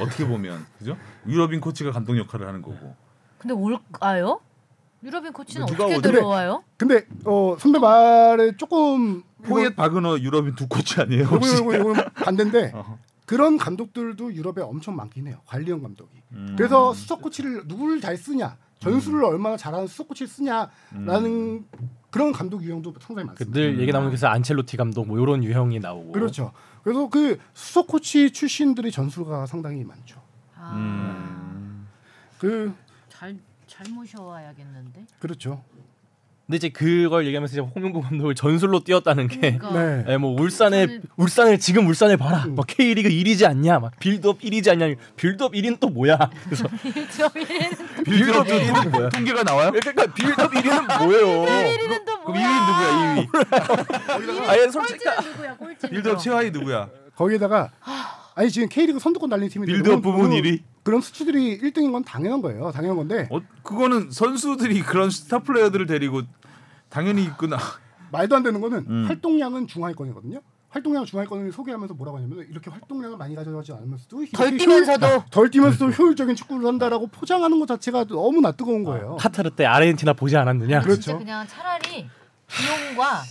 어떻게 보면 그죠? 유럽인 코치가 감독 역할을 하는 거고. 근데 올까요? 유럽인 코치는 누가 어떻게 오든- 들어와요? 근데 선배 말에 조금 포엣 바그너 유럽인 두 코치 아니에요? 혹시? 이거 반대인데 그런 감독들도 유럽에 엄청 많긴 해요. 관리형 감독이. 그래서 수석 코치를 누구를 잘 쓰냐, 전술을 얼마나 잘하는 수석 코치를 쓰냐라는 그런 감독 유형도 상당히 많습니다. 늘 얘기 나오는 게 안첼로티 감독 뭐 이런 유형이 나오고. 그렇죠. 그래서 그 수석 코치 출신들이 전술가가 상당히 많죠. 잘 모셔와야겠는데. 그렇죠. 근데 이제 그걸 얘기하면서 이제 홍명보 감독을 전술로 띄웠다는 게 그러니까. 네. 뭐 울산을 지금 울산을 봐라. 막 K리그 1위지 않냐? 막 빌드업 1위지 않냐? 빌드업 1위는 또 뭐야? 그래서 빌드업 1위는 뭐야? 통계가 나와요? 그러니까 빌드업 1위는 뭐예요? 1위는 또 그럼 뭐야? 2위 누구야? 2위. 아예 솔직히 꼴찌는 누구야? 꼴찌는 빌드업 최하위 누구야? 거기에다가 아니 지금 K리그 선두권 달린 팀이 빌드업 부분 1위. 그런 수치들이 1등인 건 당연한 거예요. 당연한 건데 그거는 선수들이 그런 스타 플레이어들을 데리고 당연히 있구나. 말도 안 되는 거는 활동량은 중하위권이거든요. 활동량 중하위권을 소개하면서 뭐라고 하냐면 이렇게 활동량을 많이 가져가지 않으면서도 덜 뛰면서도 덜 뛰면서도 효율적인 축구를 한다라고 포장하는 것 자체가 너무나 뜨거운 거예요. 카타르 때 아르헨티나 보지 않았느냐? 그렇죠. 진짜 그냥 차라리 비용과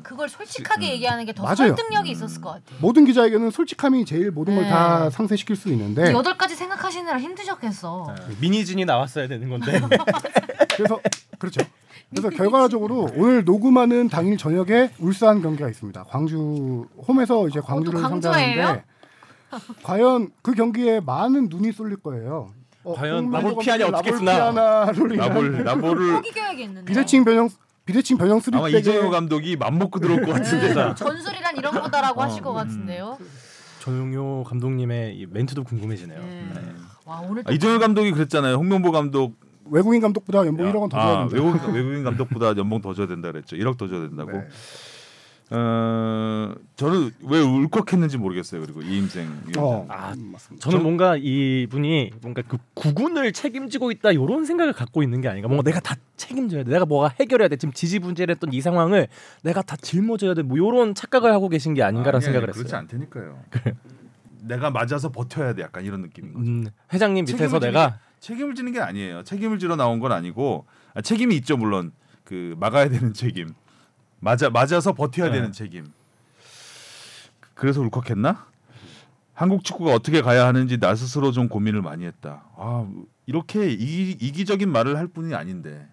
그걸 솔직하게 얘기하는 게 더 맞아요. 설득력이 있었을 것 같아요. 모든 기자에게는 솔직함이 제일 모든 걸 다 상쇄시킬 수 있는데 8가지 생각하시느라 힘드셨겠어. 미니진이 나왔어야 되는 건데. 그래서 그렇죠. 그래서 결과적으로 오늘 녹음하는 당일 저녁에 울산 경기가 있습니다. 광주 홈에서 이제 광주를 또 광주예요? 상대하는데 과연 그 경기에 많은 눈이 쏠릴 거예요. 과연 홍명보 나볼 피아냐 감독의 어떻게 쓰나? 라볼 피아나를 나보를 꼭 이겨야겠는데. 비대칭 변형 아마 스리백에 이정효 감독이 맘먹고 들어올 것 같은데. 네, 전술이란 이런 거다라고 하실 것 같은데요. 전용효 감독님의 이 멘트도 궁금해지네요. 네. 와 오늘 또 이정효 감독이 그랬잖아요. 홍명보 감독 외국인 감독보다 연봉 1억 원 더 줘야 된다. 외국인 감독보다 연봉 더 줘야 된다 그랬죠. 1억 더 줘야 된다고. 네. 저는 왜 울컥했는지 모르겠어요. 그리고 이임생 위원장. 맞습니다. 저는 뭔가 이분이 뭔가 그 구군을 책임지고 있다 이런 생각을 갖고 있는 게 아닌가. 뭔가 내가 다 책임져야 돼. 내가 뭐가 해결해야 돼. 지금 지지분절했던 이 상황을 내가 다 짊어져야 돼. 뭐 이런 착각을 하고 계신 게 아닌가라는 생각을 했어요. 그렇지 않다니까요. 내가 맞아서 버텨야 돼. 약간 이런 느낌인 거죠. 회장님 밑에서 내가 책임을 지는 게 아니에요. 책임을 지러 나온 건 아니고 책임이 있죠. 물론 그 막아야 되는 책임. 맞아서 버텨야 되는 책임. 그래서 울컥했나? 한국 축구가 어떻게 가야 하는지 나 스스로 좀 고민을 많이 했다. 이렇게 이기적인 말을 할 뿐이 아닌데.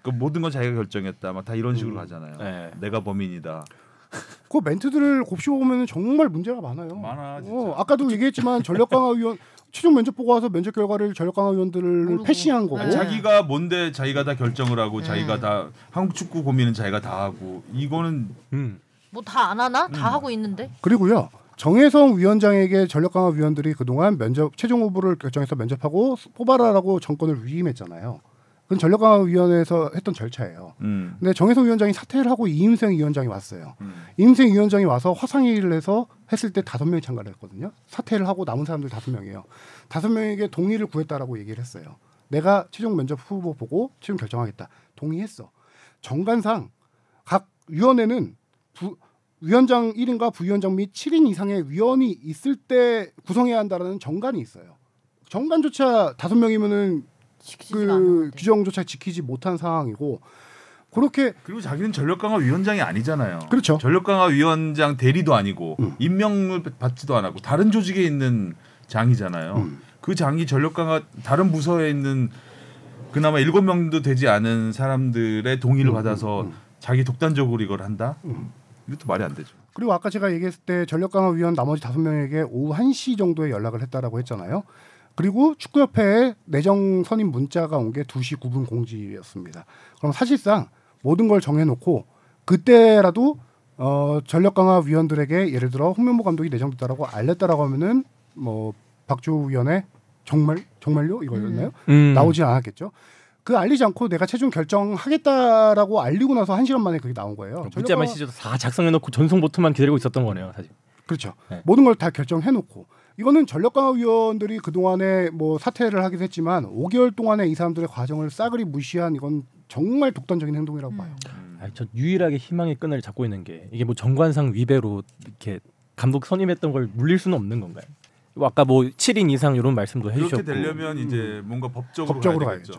그 모든 건 자기가 결정했다. 막 다 이런 식으로 가잖아요. 네. 내가 범인이다. 그 멘트들을 곱씹어 보면 정말 문제가 많아요. 많아, 진짜. 아까도 얘기했지만 전력강화위원 최종 면접 보고 와서 면접 결과를 전력강화위원들을 모르고. 패시한 거고. 자기가 뭔데 자기가 다 결정을 하고 자기가 다 한국 축구 고민은 자기가 다 하고 이거는 뭐 다 안 하나? 다 하고 있는데. 그리고요. 정혜성 위원장에게 전력강화위원들이 그동안 면접 최종 후보를 결정해서 면접하고 뽑아라라고 정권을 위임했잖아요. 그건 전력강화위원회에서 했던 절차예요. 근데 정혜성 위원장이 사퇴를 하고 이임생 위원장이 왔어요. 이임생 위원장이 와서 화상회의를 해서 했을 때 5명이 참가를 했거든요. 사퇴를 하고 남은 사람들 5명이에요. 5명에게 동의를 구했다라고 얘기를 했어요. 내가 최종 면접 후보 보고 최종 결정하겠다. 동의했어. 정관상 각 위원회는 위원장 1인과 부위원장 및 7인 이상의 위원이 있을 때 구성해야 한다라는 정관이 있어요. 정관조차 5명이면은 그 규정조차 지키지 못한 상황이고 그렇게 그리고 자기는 전력강화 위원장이 아니잖아요. 그렇죠. 전력강화 위원장 대리도 아니고 임명을 받지도 않았고 다른 조직에 있는 장이잖아요. 그 장이 전력강화 다른 부서에 있는 그나마 7명도 되지 않은 사람들의 동의를 받아서 자기 독단적으로 이걸 한다? 이것도 말이 안 되죠. 그리고 아까 제가 얘기했을 때 전력강화위원 나머지 5명에게 오후 1시 정도에 연락을 했다라고 했잖아요. 그리고 축구협회에 내정 선임 문자가 온 게 2시 9분 공지였습니다. 그럼 사실상 모든 걸 정해놓고 그때라도 전력강화위원들에게 예를 들어 홍명보 감독이 내정됐다라고 알렸다라고 하면은 뭐 박주호 위원의 정말요 이거였나요? 나오지 않았겠죠. 그 알리지 않고 내가 최종 결정하겠다라고 알리고 나서 1시간 만에 그게 나온 거예요. 문자 메시지도 다 작성해놓고 전송 버튼만 기다리고 있었던 거네요, 사실. 그렇죠. 네. 모든 걸 다 결정해놓고 이거는 전력강화위원들이 그 동안에 뭐 사퇴를 하긴 했지만 5개월 동안에 이 사람들의 과정을 싸그리 무시한 이건 정말 독단적인 행동이라고 봐요. 저 유일하게 희망의 끈을 잡고 있는 게 이게 뭐 정관상 위배로 이렇게 감독 선임했던 걸 물릴 수는 없는 건가요? 아까 뭐 7인 이상 이런 말씀도 해주셨고 그렇게 되려면 이제 뭔가 법적으로 가야겠죠.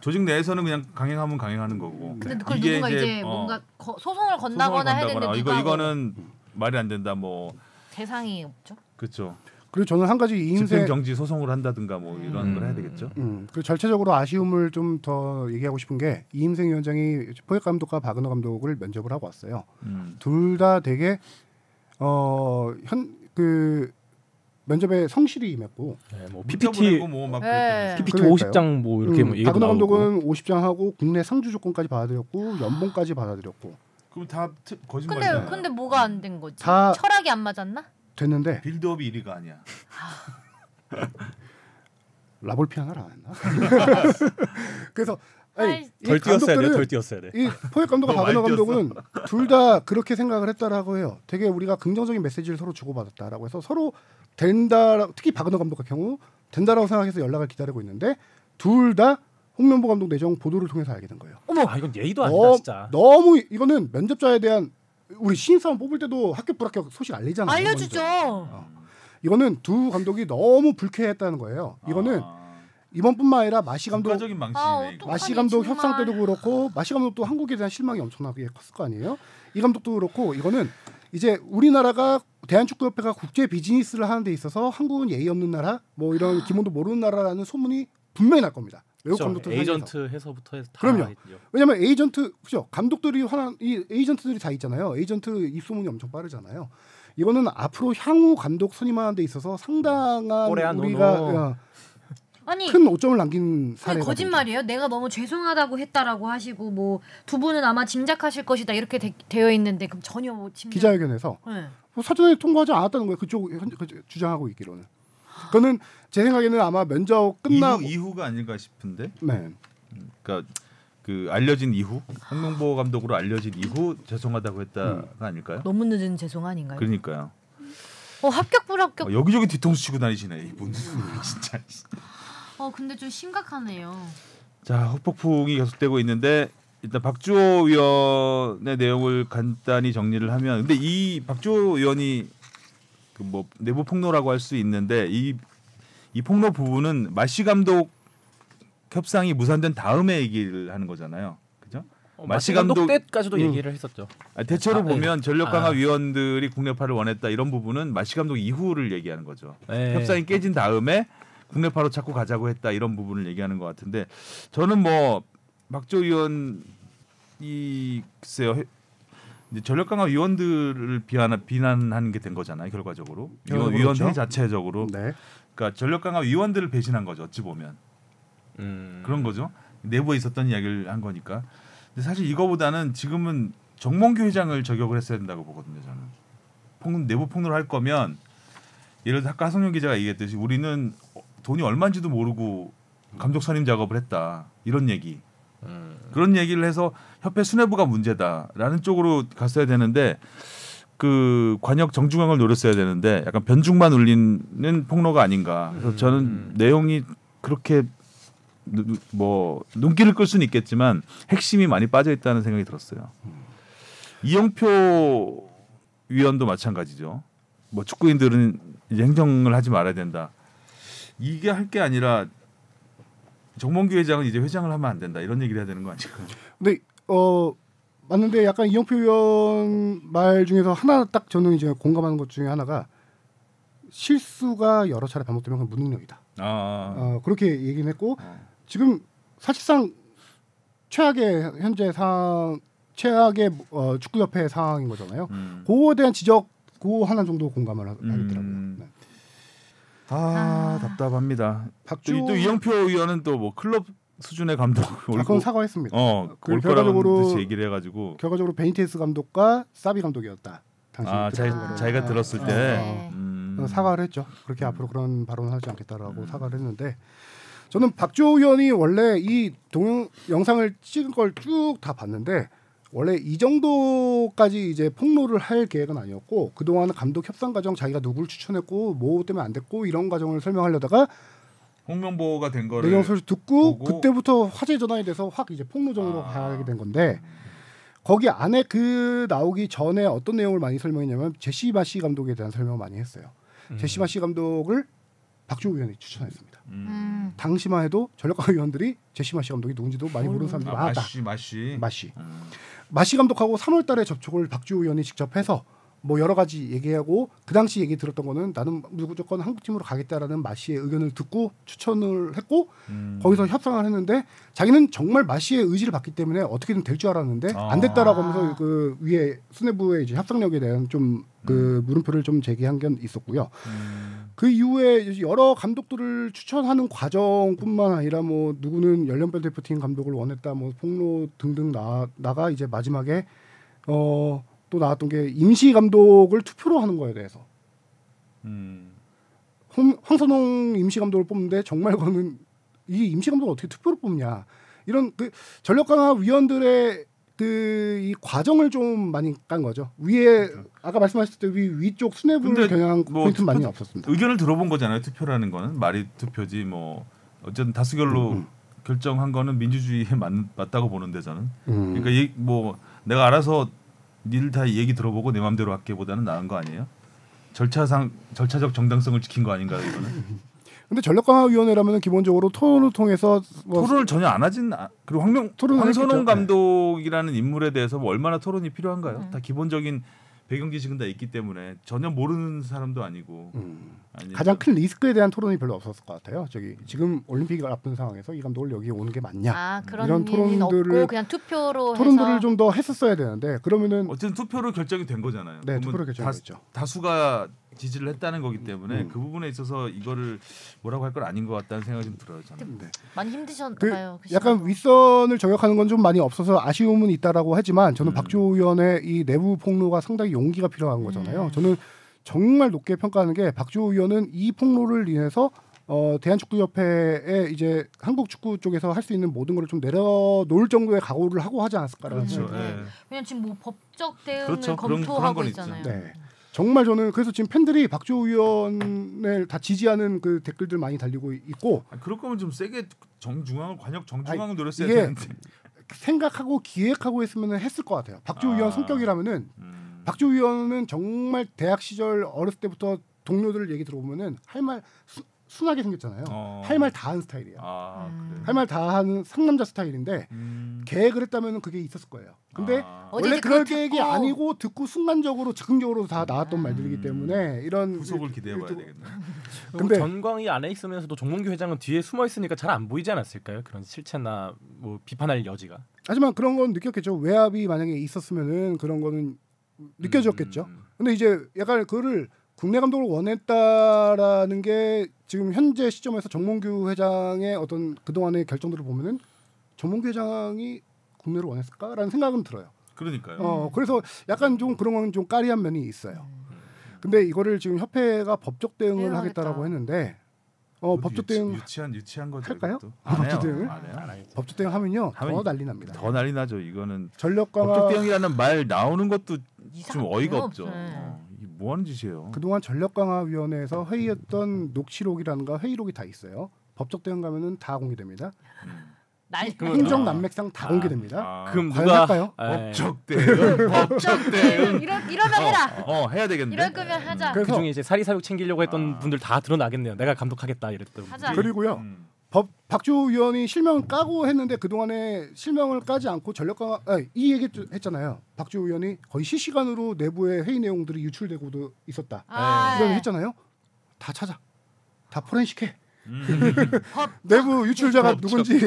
조직 내에서는 그냥 강행하면 강행하는 거고. 근데 그걸 누군가 이제 뭔가 소송을 건다거나 해야 되는데 이거는 말이 안 된다 뭐 대상이 없죠. 그렇죠. 그리고 저는 한 가지 이인세 집행정지 소송을 한다든가 뭐 이런 걸 해야 되겠죠. 그리고 절차적으로 아쉬움을 좀 더 얘기하고 싶은 게 이임생 위원장이 포획 감독과 박은호 감독을 면접을 하고 왔어요. 둘 다 되게 그 면접에 성실히 임했고 뭐 PPT 뭐막 PPT 50장 뭐 이렇게 뭐 얘기도 박은호 나오고. 감독은 50장 하고 국내 상주 조건까지 받아들였고 연봉까지 받아들였고. 그럼 다 거짓말이잖아요. 근데 뭐가 안 된 거지? 다 철학이 안 맞았나? 됐는데 빌드업이 1위가 아니야. 라볼피 하나를 안 했나? 그래서 덜 뛰었어야 돼요. 덜 뛰었어야 돼. 이 포획 감독과 박은호 감독은 둘 다 그렇게 생각을 했다라고 해요. 되게 우리가 긍정적인 메시지를 서로 주고받았다라고 해서 서로 된다. 특히 박은호 감독 같은 경우 된다라고 생각해서 연락을 기다리고 있는데 둘 다 홍명보 감독 내정 보도를 통해서 알게 된 거예요. 어머, 이건 예의도 아니다 진짜. 너무 이거는 면접자에 대한 우리 신입사원 뽑을 때도 합격 불합격 소식 알리잖아요. 알려주죠. 이거는 두 감독이 너무 불쾌했다는 거예요. 이거는 이번뿐만 아니라 마시 감독 국가적인 망신이네. 마시 감독 협상 때도 그렇고 마시 감독도 한국에 대한 실망이 엄청나게 컸을 거 아니에요. 이 감독도 그렇고 이거는 이제 우리나라가 대한축구협회가 국제 비즈니스를 하는 데 있어서 한국은 예의 없는 나라 뭐 이런 기본도 모르는 나라라는 소문이 분명히 날 겁니다. 외국 감독들 에이전트 해서부터 해서 다 그럼요. 했죠. 왜냐하면 에이전트 그죠 감독들이 이 에이전트들이 다 있잖아요. 에이전트 입소문이 엄청 빠르잖아요. 이거는 앞으로 향후 감독 선임하는 데 있어서 상당한 우리가 아니 큰 오점을 남긴 사례가 거짓말이에요. 내가 너무 죄송하다고 했다라고 하시고 뭐 두 분은 아마 짐작하실 것이다 이렇게 되어 있는데 그럼 전혀 뭐 기자회견에서 네. 뭐 사전에 통보하지 않았다는 거예요. 그쪽 주장하고 있기로는. 그거는 제 생각에는 아마 면접 끝나고 이후가 아닐까 싶은데. 네. 그러니까 그 알려진 이후 홍명보 감독으로 알려진 이후 죄송하다고 했다가 아닐까요? 너무 늦은 죄송 아닌가요? 그러니까요. 합격 불합격. 여기저기 뒤통수 치고 다니시네 이분. 진짜. 근데 좀 심각하네요. 자 후폭풍이 계속되고 있는데 일단 박주호 위원의 내용을 간단히 정리를 하면 근데 이 박주호 위원이 그 뭐 내부 폭로라고 할 수 있는데 이 폭로 부분은 마시 감독 협상이 무산된 다음에 얘기를 하는 거잖아요. 그죠? 마시 감독 때까지도 얘기를 했었죠. 대체로 보면 전력 강화 위원들이 국내파를 원했다 이런 부분은 마시 감독 이후를 얘기하는 거죠. 협상이 깨진 다음에 국내파로 자꾸 가자고 했다 이런 부분을 얘기하는 것 같은데 저는 뭐 박주호 위원이 글쎄요. 전력 강화 위원들을 비난하는 게 된 거잖아요. 결과적으로 위원회 자체적으로. 네. 그러니까 전력 강화 위원들을 배신한 거죠. 어찌 보면 그런 거죠. 내부에 있었던 이야기를 한 거니까. 근데 사실 이거보다는 지금은 정몽규 회장을 저격을 했어야 된다고 보거든요. 저는 내부 폭로를 할 거면 예를 들어 아까 하성룡 기자가 얘기했듯이 우리는 돈이 얼마인지도 모르고 감독 선임 작업을 했다 이런 얘기. 그런 얘기를 해서 협회 수뇌부가 문제다라는 쪽으로 갔어야 되는데 그 관역 정중앙을 노렸어야 되는데 약간 변죽만 울리는 폭로가 아닌가. 그래서 저는 내용이 그렇게 뭐 눈길을 끌 수는 있겠지만 핵심이 많이 빠져 있다는 생각이 들었어요. 이영표 위원도 마찬가지죠. 뭐 축구인들은 이제 행정을 하지 말아야 된다. 이게 할 게 아니라 정몽규 회장은 이제 회장을 하면 안 된다. 이런 얘기를 해야 되는 거 아닐까요? 근데 맞는데 약간 이영표 의원 말 중에서 하나 딱 저는 이제 공감하는 것 중에 하나가 실수가 여러 차례 반복되면 그건 무능력이다. 그렇게 얘기는 했고 지금 사실상 현재 상황 최악의 축구협회 상황인 거잖아요. 그거에 대한 지적 그 하나 정도 공감을 하더라고요. 네. 답답합니다. 또 이영표 의원은 또 뭐 클럽 수준의 감독 그건 사과했습니다. 올 거라고 듯이 얘기를 해가지고 결과적으로 베니테스 감독과 사비 감독이었다. 당시 자기가 들었을 때 사과를 했죠. 그렇게 앞으로 그런 발언을 하지 않겠다라고 사과를 했는데 저는 박주호 의원이 원래 이 영상을 찍은 걸 쭉 다 봤는데 원래 이 정도까지 이제 폭로를 할 계획은 아니었고 그동안 감독 협상 과정 자기가 누굴 추천했고 뭐 때문에 안 됐고 이런 과정을 설명하려다가 홍명보가 된 거를 내용 소리 듣고 그때부터 화제 전환이 돼서 확 이제 폭로적으로 가게 된 건데 거기 안에 그 나오기 전에 어떤 내용을 많이 설명했냐면 제시 마시 감독에 대한 설명을 많이 했어요. 제시 마시 감독을 박주호 의원이 추천했습니다. 당시만 해도 전력강 의원들이 제시 마시 감독이 누군지도 많이 모르는 사람들이 많았다. 마시 감독하고 3월달에 접촉을 박주호 의원이 직접 해서 뭐 여러 가지 얘기하고 그 당시 얘기 들었던 거는 나는 무조건 한국팀으로 가겠다라는 마시의 의견을 듣고 추천을 했고 거기서 협상을 했는데 자기는 정말 마시의 의지를 받기 때문에 어떻게든 될 줄 알았는데 안 됐다라고 하면서 그 위에 수뇌부의 이제 협상력에 대한 좀 그 물음표를 좀 제기한 게 있었고요. 그 이후에 여러 감독들을 추천하는 과정뿐만 아니라 뭐 누구는 연령별 대표팀 감독을 원했다, 뭐 폭로 등등 나가 이제 마지막에 또 나왔던 게 임시 감독을 투표로 하는 거에 대해서 황선홍 임시 감독을 뽑는데 정말 그거는 이 임시 감독을 어떻게 투표로 뽑냐 이런 그 전력 강화 위원들의 그 이 과정을 좀 많이 깐 거죠. 위에 아까 말씀하셨을 때 위쪽 수뇌부를 겨냥한 포인트는 많이 없었습니다. 의견을 들어본 거잖아요. 투표라는 거는 말이 투표지 뭐 어쨌든 다수결로 결정한 거는 민주주의에 맞다고 보는데 저는 그러니까 뭐 내가 알아서 니들 다 얘기 들어보고 내 마음대로 할게보다는 나은 거 아니에요? 절차적 정당성을 지킨 거 아닌가 이거는. 근데 전력강화위원회라면 기본적으로 토론을 통해서 토론을 전혀 안 하진 그리고 황선홍 감독이라는 인물에 대해서 뭐 얼마나 토론이 필요한가요? 다 기본적인 배경 지식은 다 있기 때문에 전혀 모르는 사람도 아니고 가장 큰 리스크에 대한 토론이 별로 없었을 것 같아요. 지금 올림픽을 앞둔 상황에서 이 감독을 여기 오는 게 맞냐? 그런 이런 토론들을 그냥 투표로 토론들을 좀 더 했었어야 되는데 그러면은 어쨌든 투표로 결정이 된 거잖아요. 네, 투표로 결정됐죠. 다수가 지지를 했다는 거기 때문에 그 부분에 있어서 이거를 뭐라고 할 건 아닌 것 같다는 생각이 좀 들어요. 저는. 네. 많이 힘드셨나요? 약간 윗선을 저격하는 건 좀 많이 없어서 아쉬움은 있다라고 하지만 저는 박주호 의원의 이 내부 폭로가 상당히 용기가 필요한 거잖아요. 저는 정말 높게 평가하는 게 박주호 의원은 이 폭로를 인해서 대한축구협회에 이제 한국 축구 쪽에서 할 수 있는 모든 걸 좀 내려놓을 정도의 각오를 하고 하지 않았을까라는 그렇죠. 생각이 왜냐면 지금 뭐 법적 대응을 그렇죠. 검토하고 그런 있잖아요. 네. 정말 저는 그래서 지금 팬들이 박주호 의원을 다 지지하는 그 댓글들 많이 달리고 있고 그럴 거면 좀 세게 관역 정중앙을 노렸어야 이게 되는데 생각하고 기획하고 했으면 했을 것 같아요. 박주호 의원 성격이라면은 박주호 의원은 정말 대학 시절 어렸을 때부터 동료들 얘기 들어보면은 할 말 순하게 생겼잖아요. 할 말 다 하는 스타일이에요. 할 말 다 하는 상남자 스타일인데 계획을 했다면 그게 있었을 거예요. 근데 원래 그럴 계획이 아니고 듣고 순간적으로 즉흥적으로 다 나왔던 말들이기 때문에 이런 후속을 기대해봐야 되겠네. 근데 전광이 안에 있으면서도 정몽규 회장은 뒤에 숨어 있으니까 잘 안 보이지 않았을까요? 그런 실체나 뭐 비판할 여지가. 하지만 그런 건 느꼈겠죠. 외압이 만약에 있었으면은 그런 거는 느껴졌겠죠. 근데 이제 약간 그거를 국내 감독을 원했다라는 게 지금 현재 시점에서 정몽규 회장의 어떤 그동안의 결정들을 보면은 정몽규 회장이 국내를 원했을까라는 생각은 들어요. 그러니까요. 그래서 약간 좀 그런 건 좀 까리한 면이 있어요. 근데 이거를 지금 협회가 법적 대응을 하겠다라고 했는데 법적 대응 유치한 거죠. 할까요? 법적 대응을? 법적 대응 하면요 더 난리 납니다. 더 난리 나죠. 이거는 전력 강화 법적 대응이라는 말 나오는 것도 좀 어이가 없죠. 이게 뭐 하는 짓이에요? 그동안 전력강화위원회에서 회의했던 녹취록이라든가 회의록이 다 있어요. 법적 대응 가면은 다 공개됩니다. 행정 난맥상 다 공개됩니다. 그럼 과연 누가 할까요? 법적 대응, 법적 대응. 이러면 해라. 해야 되겠는데. 이럴 거면 하자. 그래서 그중에 이제 사리사욕 챙기려고 했던 분들 다 드러나겠네요. 내가 감독하겠다 이랬던. 하자. 그리고요. 박주호 위원이 실명을 까고 했는데 그동안에 실명을 까지 않고 전력강화 이 얘기 했잖아요. 박주호 위원이 거의 실시간으로 내부의 회의 내용들이 유출되고도 있었다. 이런 얘기 했잖아요. 다 찾아. 다 포렌식해. 내부 유출자가 누군지.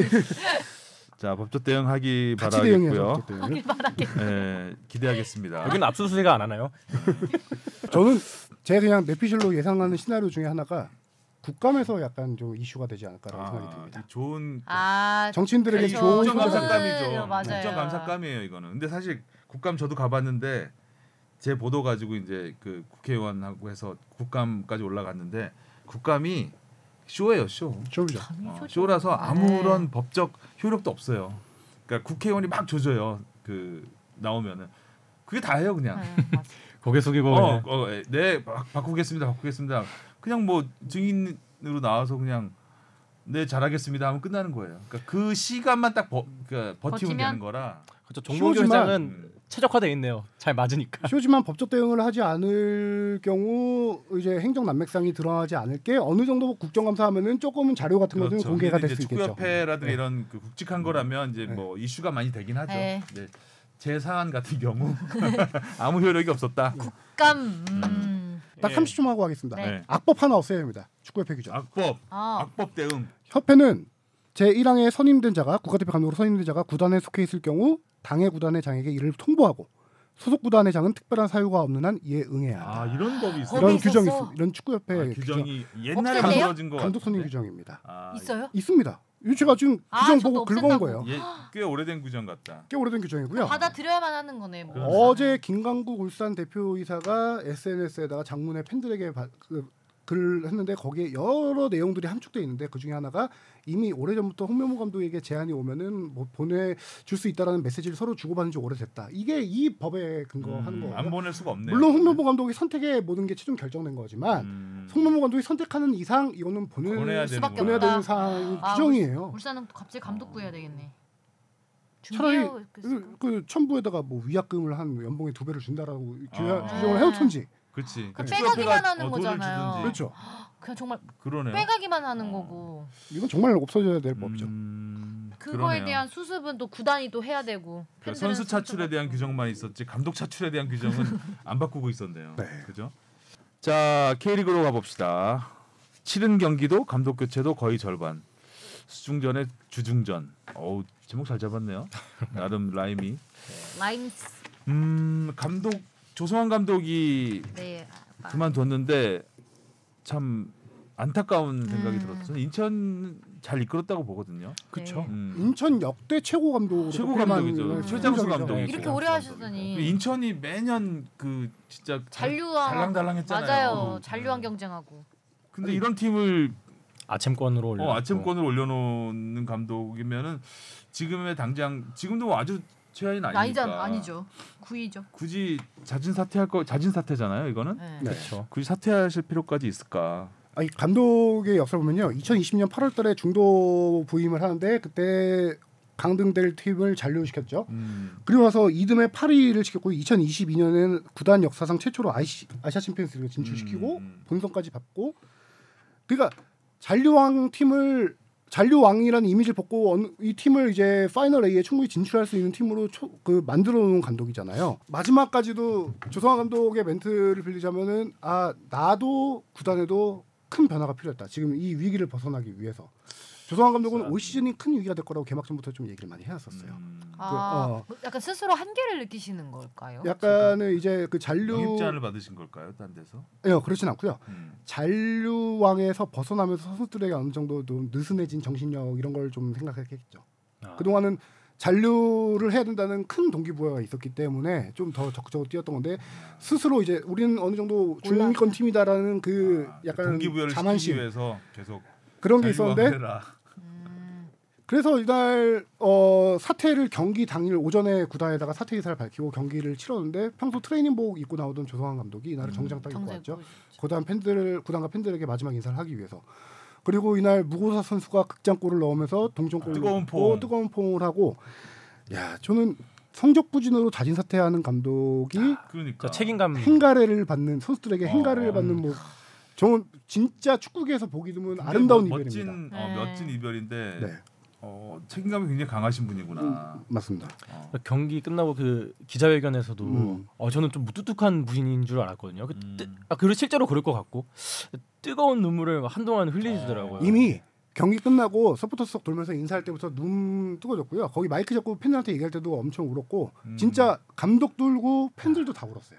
자, 법적 대응하기 같이 대응해서 바라겠고요. 하길 바라겠네. 네, 기대하겠습니다. 여기는 압수수색 안 하나요? 저는 제가 그냥 내피셜로 예상하는 시나리오 중에 하나가 국감에서 약간 좀 이슈가 되지 않을까라는 생각이 듭니다. 좋은 정치인들에게 그렇죠. 좋은 국정감사감이죠. 맞아요. 국정감사감이에요, 이거는. 근데 사실 국감 저도 가봤는데 제 보도 가지고 이제 그 국회의원하고 해서 국감까지 올라갔는데 국감이 쇼예요, 쇼. 쇼죠. 쇼라서 아무런 법적 효력도 없어요. 그러니까 국회의원이 막 조져요. 그 나오면은 그게 다예요, 그냥. 고개 숙이고. 네, 바꾸겠습니다. 그냥 뭐 증인으로 나와서 그냥 네 잘하겠습니다 하면 끝나는 거예요. 그러니까 그 시간만 딱 버티면 되는 거라. 그렇죠. 정몽규 회장은 최적화돼 있네요. 잘 맞으니까. 쇼지만 법적 대응을 하지 않을 경우 이제 행정 난맥상이 드러나지 않을 게 어느 정도 국정감사하면은 조금은 자료 같은 것은 그렇죠. 공개가 될 수 있겠죠. 축구협회라든지 이런 그 굵직한 거라면 이제 뭐 이슈가 많이 되긴 하죠. 네. 네. 제 사안 같은 경우 아무 효력이 없었다. 국감. 딱 30초 하고 하겠습니다. 네. 악법 하나 없애야 됩니다. 축구협회 규정. 악법 대응. 협회는 제1항에 선임된 자가 국가대표 감독으로 선임된 자가 구단에 속해 있을 경우 당해 구단의 장에게 이를 통보하고 소속 구단의 장은 특별한 사유가 없는 한 이에 응해야 한다. 이런 법이 있어요. 이런 법이 규정이 있었어? 있습니다. 이런 축구협회 규정이 옛날에 없었네요? 만들어진 거 감독 선임 같은데? 규정입니다. 있어요? 있습니다. 이거 제가 지금 규정 저도 보고 긁어온 없앤다고. 거예요. 꽤 오래된 규정 같다. 꽤 오래된 규정이고요. 받아들여야만 하는 거네. 뭐. 어제 김강국 울산 대표이사가 SNS에다가 장문에 팬들에게 글을 했는데 거기에 여러 내용들이 함축되어 있는데 그 중에 하나가 이미 오래전부터 홍명보 감독에게 제안이 오면은 뭐 보내줄 수 있다라는 메시지를 서로 주고받은 지 오래됐다. 이게 이 법에 근거하는 거예요. 안 보낼 수가 없네요. 물론 홍명보 감독이 선택에 모든 게 최종 결정된 거지만 홍명보 감독이 선택하는 이상 이거는 보내야 수밖에 되는구나. 보내야 되는 사항 아, 규정이에요. 울산은 갑자기 감독 구해야 되겠네. 차라리 준비해요. 그 첨부에다가 뭐 위약금을 한 연봉의 2배를 준다라고 아. 규정을 해놓던지. 그렇지. 그 축구협회가 빼가기만 하는 돈을 거잖아요. 주든지. 그렇죠. 그냥 정말 그러네요. 빼가기만 하는 거고. 이건 정말 없어져야 될 법이죠. 그거에 그러네요. 대한 수습은 또 구단이 또 해야 되고. 그러니까 선수 차출에 대한 규정만 있었지 감독 차출에 대한 규정은 안 바꾸고 있었네요. 네. 그죠? 자, K리그로 가봅시다. 치른 경기도 감독 교체도 거의 절반. 수중전에 주중전. 어우, 제목 잘 잡았네요. 나름 라임이. 라임스. 감독 조성환 감독이 네. 그만뒀는데 참 안타까운 생각이 들었어요. 저는 인천 잘 이끌었다고 보거든요. 그렇죠. 인천 역대 최고 감독으로 최고 꼽힐 감독이죠. 만한 최장수 최고죠. 감독이죠. 이렇게 오래 하셨더니 인천이 매년 그 진짜 잔류왕 달랑달랑했잖아요. 맞아요. 잔류왕 경쟁하고. 근데 이런 팀을 아챔권으로 올려. 아챔권을 올려놓는 감독이면은 지금의 당장 지금도 아주 최하위는 아니니까. 아니죠. 9위죠. 굳이 자진 사퇴잖아요. 이거는 네. 그렇죠. 굳이 사퇴하실 필요까지 있을까? 아니, 감독의 역사를 보면요. 2020년 8월달에 중도 부임을 하는데 그때 강등될 팀을 잔류시켰죠. 그리고 나서 이듬해 8위를 시켰고 2022년에는 구단 역사상 최초로 아시아 챔피언스리그 진출시키고 본선까지 밟고 그러니까 잔류왕이라는 이미지를 벗고 이 팀을 이제 파이널 A에 충분히 진출할 수 있는 팀으로 만들어 놓은 감독이잖아요. 마지막까지도 조성환 감독의 멘트를 빌리자면은 나도 구단에도 큰 변화가 필요했다. 지금 이 위기를 벗어나기 위해서. 조성환 감독은 올 시즌이 큰 위기가 될 거라고 개막 전부터 좀 얘기를 많이 해왔었어요. 약간 스스로 한계를 느끼시는 걸까요? 약간은 이제 그 영입제한을 받으신 걸까요? 딴 데서? 그렇진 않고요. 잔류왕에서 벗어나면서 선수들에게 어느 정도 느슨해진 정신력 이런 걸 좀 생각했겠죠. 그동안은 잔류를 해야 된다는 큰 동기부여가 있었기 때문에 좀 더 적극적으로 뛰었던 건데 스스로 이제 우리는 어느 정도 중위권 팀이다라는 그 약간 동기부여를 자만심 시키기 위해서 계속 그런 게 있었는데 그래서 이날 사퇴를 경기 당일 오전에 구단에다가 사퇴 의사를 밝히고 경기를 치렀는데 평소 트레이닝복 입고 나오던 조성환 감독이 이날은 정장 딱 입고 왔죠. 구단과 팬들에게 마지막 인사를 하기 위해서. 그리고 이날 무고사 선수가 극장골을 넣으면서 동점골을 뜨거운 넣고 포옹. 뜨거운 포옹을 하고 야 저는 성적 부진으로 자진 사퇴하는 감독이 그러니까 책임감. 행가래를 받는 선수들에게 행가래를 어. 받는 뭐 저는 진짜 축구계에서 보기 드문 굉장히 아름다운 멋진, 이별입니다. 네. 멋진 이별인데 네, 책임감이 굉장히 강하신 분이구나. 맞습니다. 경기 끝나고 그 기자회견에서도 저는 좀 무뚝뚝한 부인인 줄 알았거든요. 그리고 실제로 그럴 것 같고 뜨거운 눈물을 한동안 흘리시더라고요. 이미 경기 끝나고 서포터석 돌면서 인사할 때부터 눈 뜨거워졌고요. 거기 마이크 잡고 팬들한테 얘기할 때도 엄청 울었고 진짜 감독도 울고 팬들도 다 울었어요.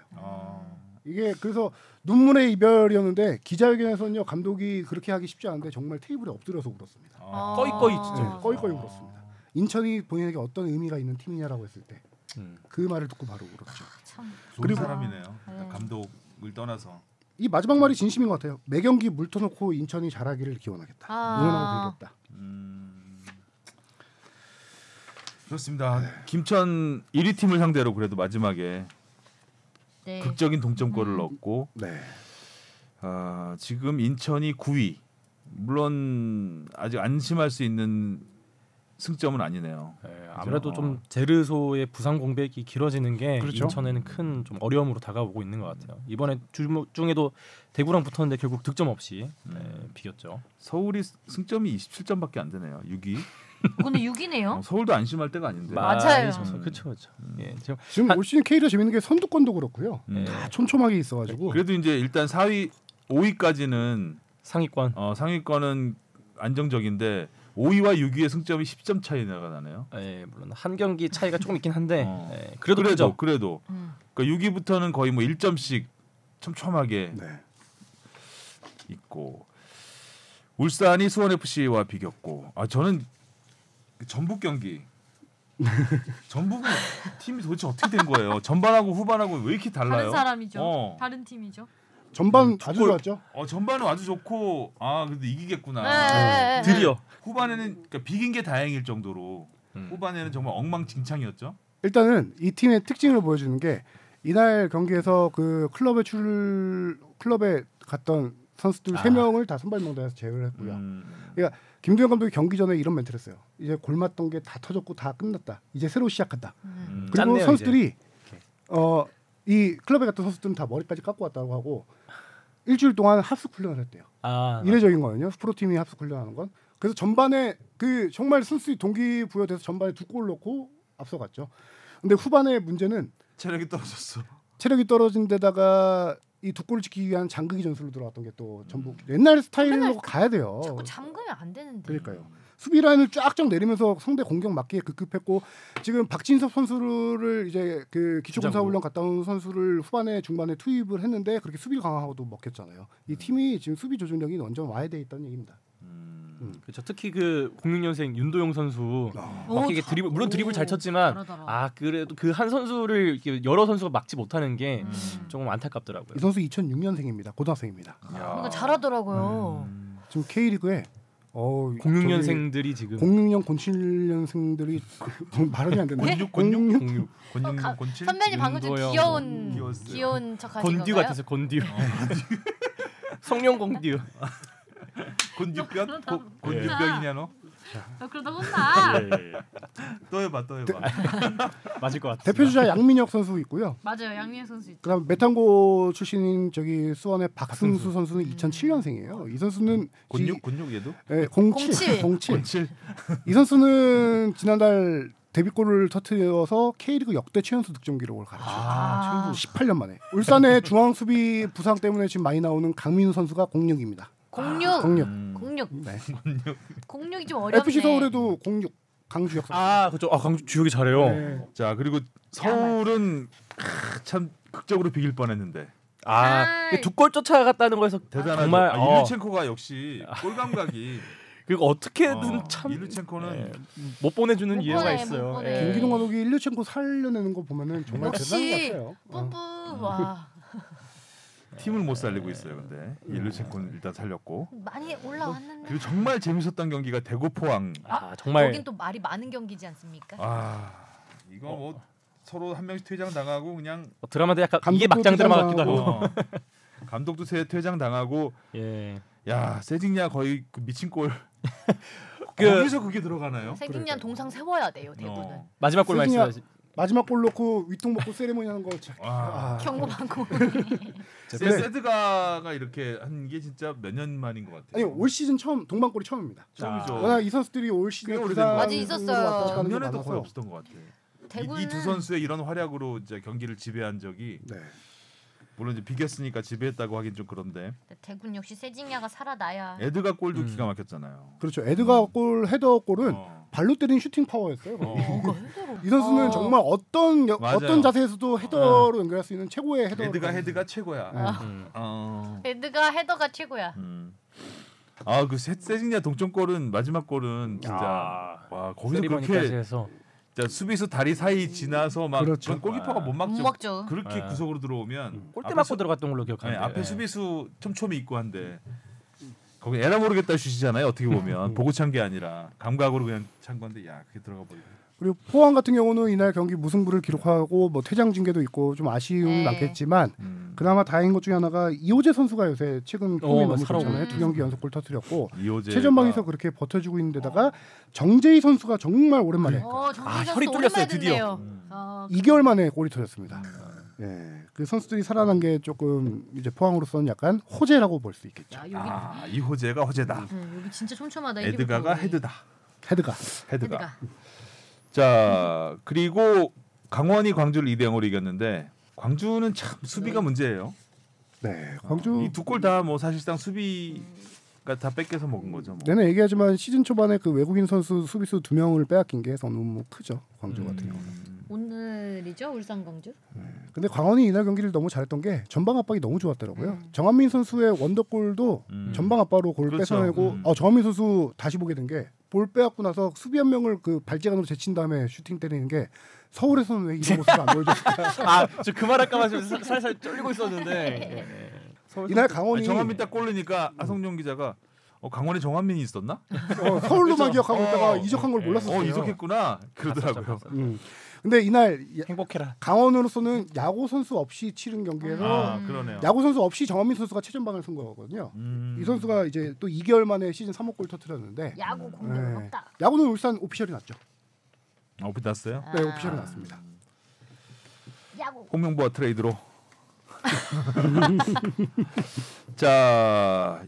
이게 그래서 눈물의 이별이었는데 기자회견에서는요 감독이 그렇게 하기 쉽지 않은데 정말 테이블에 엎드려서 울었습니다. 꺼이꺼이 진짜. 네, 꺼이꺼이 울었습니다. 인천이 본인에게 어떤 의미가 있는 팀이냐라고 했을 때 그 말을 듣고 바로 울었죠. 참. 좋은 그리고- 사람이네요. 네. 감독을 떠나서. 이 마지막 말이 진심인 것 같아요. 매 경기 물 터놓고 인천이 잘하기를 기원하겠다. 응원하고 빌겠다. 그렇습니다. 김천 1위 팀을 상대로 그래도 마지막에 네. 극적인 동점골을 넣었고 네. 지금 인천이 9위. 물론 아직 안심할 수 있는 승점은 아니네요. 아무래도 좀 제르소의 부상 공백이 길어지는 게 그렇죠. 인천에는 큰 좀 어려움으로 다가오고 있는 것 같아요. 이번에 주목 중에도 대구랑 붙었는데 결국 득점 없이 비겼죠. 서울이 승점이 27점밖에 안 되네요. 6위. 근데 6이네요. 서울도 안심할 때가 아닌데. 맞아요. 그렇죠. 예, 지금 올 시즌 K리그 재밌는 게 선두권도 그렇고요. 음. 다 촘촘하게 있어가지고 그래도 이제 일단 4위, 5위까지는 상위권. 상위권은 안정적인데 5위와 6위의 승점이 10점 차이가 나네요. 예, 물론 한 경기 차이가 조금 있긴 한데 어. 예, 그래도 크죠. 그래도 그러니까 6위부터는 거의 뭐 1점씩 촘촘하게 네. 있고 울산이 수원 FC와 비겼고 저는 전북 경기 전북은 팀이 도대체 어떻게 된 거예요? 전반하고 후반하고 왜 이렇게 달라요? 다른 사람이죠. 어. 다른 팀이죠. 전반 아주 골. 좋았죠. 전반은 아주 좋고 그래도 이기겠구나. 네. 드디어 후반에는 그러니까 비긴 게 다행일 정도로 후반에는 정말 엉망진창이었죠. 일단은 이 팀의 특징을 보여주는 게 이날 경기에서 그 클럽에 갔던 선수들 3명을 다 선발 명단에서 제외를 했고요. 그러니까 김도현 감독이 경기 전에 이런 멘트를 했어요. 이제 골맞던 게 다 터졌고 다 끝났다. 이제 새로 시작한다. 그리고 짰네요, 선수들이 이 클럽에 갔던 선수들은 다 머리까지 깎고 왔다고 하고 일주일 동안 합숙 훈련을 했대요. 이례적인 거거든요. 프로팀이 합숙 훈련하는 건. 그래서 전반에 그 정말 선수들이 동기부여돼서 전반에 2골 넣고 앞서갔죠. 근데 후반의 문제는 체력이 떨어졌어. 체력이 떨어진 데다가 이 2골을 지키기 위한 장극이 전술로 들어갔던 게 또 전북 옛날 스타일로 가야 돼요. 자꾸 잠그면 안 되는데. 그러니까요. 수비 라인을 쫙쫙 내리면서 상대 공격 막기에 급급했고 지금 박진섭 선수를 이제 그 기초군사훈련 갔다 온 선수를 후반에 중반에 투입을 했는데 그렇게 수비 강화하고도 먹혔잖아요. 이 팀이 지금 수비 조준력이 완전 와해돼 있다는 얘기입니다. 그렇죠. 특히 그 06년생 윤도영 선수 오, 막히게 드리블 물론 드리블 잘 쳤지만 잘하더라. 그래도 그 한 선수를 이렇게 여러 선수가 막지 못하는 게 조금 안타깝더라고요. 이 선수 2006년생입니다. 고등학생입니다. 그러니까 잘하더라고요. 지금 K리그에 06년생들이 지금 06년 07년생들이 발음이 안 되네. 06 07 선배님 방금 좀 윤도영. 귀여운 척하신 건듀 건가요? 같아서 건듀. 성룡 건듀. 곤듀변? 곤듀변이냐 너? 그러다 혼나. 또 해봐. 맞을 것 같아. 대표 주자 양민혁 선수 있고요. 맞아요. 양미애 선수 있죠. 그다음 메탄고 출신인 저기 수원의 박승수 선수는 2007년생이에요. 이 선수는 곤육 얘도? 07. 이 선수는 지난달 데뷔골을 터뜨려서 K리그 역대 최연소 득점 기록을 갈았어요. 18년 만에. 울산의 중앙 수비 부상 때문에 지금 많이 나오는 강민우 선수가 06입니다. 06. 네. 06이 좀 어렵네. FC 서울에도 06 강주 역사. 그렇죠. 강주 주혁이 잘해요. 네. 자 그리고 서울은 참 극적으로 비길 뻔했는데 두 골 쫓아갔다는 거에서 대단하죠. 정말 일루첸코가 역시 골 감각이 그리고 어떻게든 참 일루첸코는 못 보내주는 못 이유가 보내, 있어요. 못 보내. 김기동 감독이 일류첸코 살려내는 거 보면은 정말 역시 대단한 것 같아요. 뿌뿌 와 팀을 못 살리고 있어요. 근데 일루첸코는 일단 살렸고 많이 올라왔는데. 그리고 정말 재밌었던 경기가 대구 포항. 정말 거긴 또 말이 많은 경기지 않습니까? 이거 뭐 서로 한 명씩 퇴장 당하고 그냥 드라마도 약간 이게 감독도 막장 드라마 퇴장 같기도 하고. 감독도 퇴장 당하고 예. 야 세징야 거의 그 미친 골. 거기서 그게 들어가나요? 세징야 동상 세워야 돼요 대부분. 마지막 골만 세징야 있어야지. 마지막 골 넣고 위통 먹고 세리머니 하는 거 참. 와. 경고받고. 세드가가 이렇게 한 게 진짜 몇 년 만인 것 같아요. 아니 올 시즌 처음 동반골이 처음입니다. 처음이죠. 워낙 이 선수들이 올 시즌 꽤 오래된 거 맞아, 있었어요. 작년에도 거의 없었던 것 같아. 대구는 이 두 선수의 이런 활약으로 이제 경기를 지배한 적이 네. 물론 이제 비겼으니까 지배했다고 하긴 좀 그런데 대구는 역시 세징야가 살아나야. 에드가 골도 기가 막혔잖아요. 그렇죠. 에드가 골 헤더 골은 어. 발로 때린 슈팅 파워였어요. 뭐가 힘들어. 이 선수는 정말 맞아요. 어떤 자세에서도 헤더로 연결할 수 있는 최고의 헤더. 헤드가 최고야. 에드가 헤더가 최고야. 아그 세징야 동점골은 마지막 골은 진짜 와 거기서 세리머니까지 그렇게 해서 진짜 수비수 다리 사이 지나서 막 그렇죠. 전 골키퍼가 못 막죠. 못 막죠. 그렇게 네. 구석으로 들어오면 골대 앞에 맞고 수- 들어갔던 걸로 네, 기억하는데. 앞에 수비수 촘촘히 있고 한데 거기 에라 모르겠다 슛이잖아요. 어떻게 보면 보고 찬 게 아니라 감각으로 그냥 찬 건데 야 그게 들어가 버리네. 그리고 포항 같은 경우는 이날 경기 무승부를 기록하고 뭐 퇴장 징계도 있고 좀 아쉬움이 네. 많겠지만 그나마 다행인 것 중에 하나가 이호재 선수가 요새 최근 폼이 너무 살아오고 좋잖아요. 2경기 연속골 터뜨렸고 이호재가 최전방에서 그렇게 버텨주고 있는 데다가 정재희 선수가 정말 오랜만에 정진이 선수 혈이 뚫렸어요, 드디어. 2개월 만에 골이 터졌습니다. 예, 그 선수들이 살아난 게 조금 이제 포항으로서는 약간 호재라고 볼 수 있겠죠. 야, 여기 이호재가 호재다. 여기 진짜 촘촘하다. 에드가가 헤드다. 헤드가 헤드가. 자 그리고 강원이 광주를 2대0으로 이겼는데 광주는 참 수비가 문제예요. 네, 광주 이 두 골 다 뭐 사실상 수비가 다 뺏겨서 먹은 거죠. 뭐. 내내 얘기하지만 시즌 초반에 그 외국인 선수 수비수 2명을 빼앗긴 게 너무 크죠. 광주 같은 경우는. 오늘이죠 울산 광주. 근데 광원이 이날 경기를 너무 잘했던 게 전방 압박이 너무 좋았더라고요. 정한민 선수의 원더골도 전방 압박으로 골 그렇죠. 뺏어내고 정한민 선수 다시 보게 된 게 볼 빼앗고 나서 수비 한 명을 그 발재간으로 제친 다음에 슈팅 때리는 게 서울에서는 왜 이런 모습을 안 보여줬을까? 저 그 말 할까봐 지금 살살 쫄리고 있었는데. 이날 강원이 정한민 딱 골르니까 하성룡 기자가 강원에 정한민이 있었나? 서울로만 기억하고 있다가 이적한 걸 몰랐었어요. 이적했구나 그러더라고요. 근데 이날 행복해라. 강원으로서는 야구 선수 없이 치른 경기에서 그러네요. 야구 선수 없이 정한민 선수가 최전방을 쓴 거거든요. 이 선수가 이제 또 2개월 만에 시즌 3호 골 터뜨렸는데 야구 공격은 네. 없다. 야구는 울산 오피셜이 났죠. 오피 났어요? 네, 오피셜이 났습니다. 야구. 홍명보와 트레이드로. 자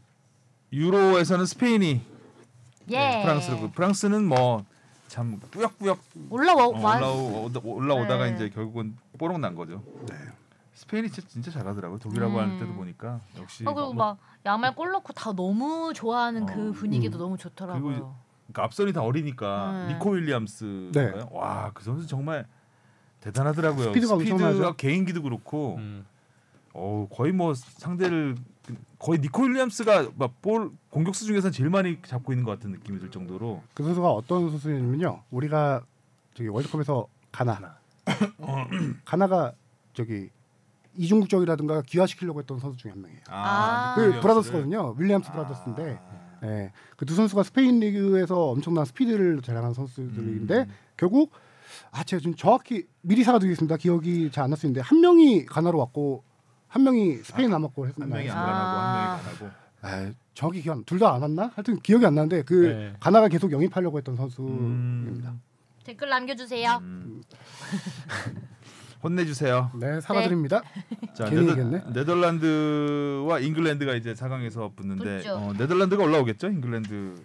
유로에서는 스페인이 예. 프랑스는 뭐 참 꾸역꾸역 올라오다가 네. 이제 결국은 뽀록 난 거죠. 스페인이 진짜 잘하더라고요. 독일하고 할 때도 보니까 역시 그리고 막 야말 골 넣고 다 너무 좋아하는 그 분위기도 너무 좋더라고요. 그리고 그러니까 앞선이 다 어리니까 니코 윌리엄스 네. 와 그 선수 정말 대단하더라고요. 스피드가 엄청나죠. 개인기도 그렇고 거의 뭐 상대를 거의 니코 윌리엄스가 막 볼 공격수 중에서 제일 많이 잡고 있는 것 같은 느낌이 들 정도로 그 선수가 어떤 선수냐면요. 우리가 저기 월드컵에서 가나가 저기 이중국적이라든가 기화시키려고 했던 선수 중에 한 명이에요. 아. 그 브라더스거든요. 윌리엄스 브라더스인데 네, 그 두 선수가 스페인 리그에서 엄청난 스피드를 자랑한 선수들인데 결국 제가 지금 정확히 미리 사과드리겠습니다. 기억이 잘 안 났었는데 한 명이 가나로 왔고 한 명이 스페인 남았고 한 명이 했나요? 안 가나고 한 명이 가나고 정확히 기억 둘 다 안 왔나? 하여튼 기억이 안 나는데 그 네. 가나가 계속 영입하려고 했던 선수입니다. 댓글 남겨주세요. 혼내주세요. 네, 사과드립니다. 자, 괜히 얘기했네. 네덜란드와 잉글랜드가 이제 4강에서 붙는데 붙죠. 네덜란드가 올라오겠죠? 잉글랜드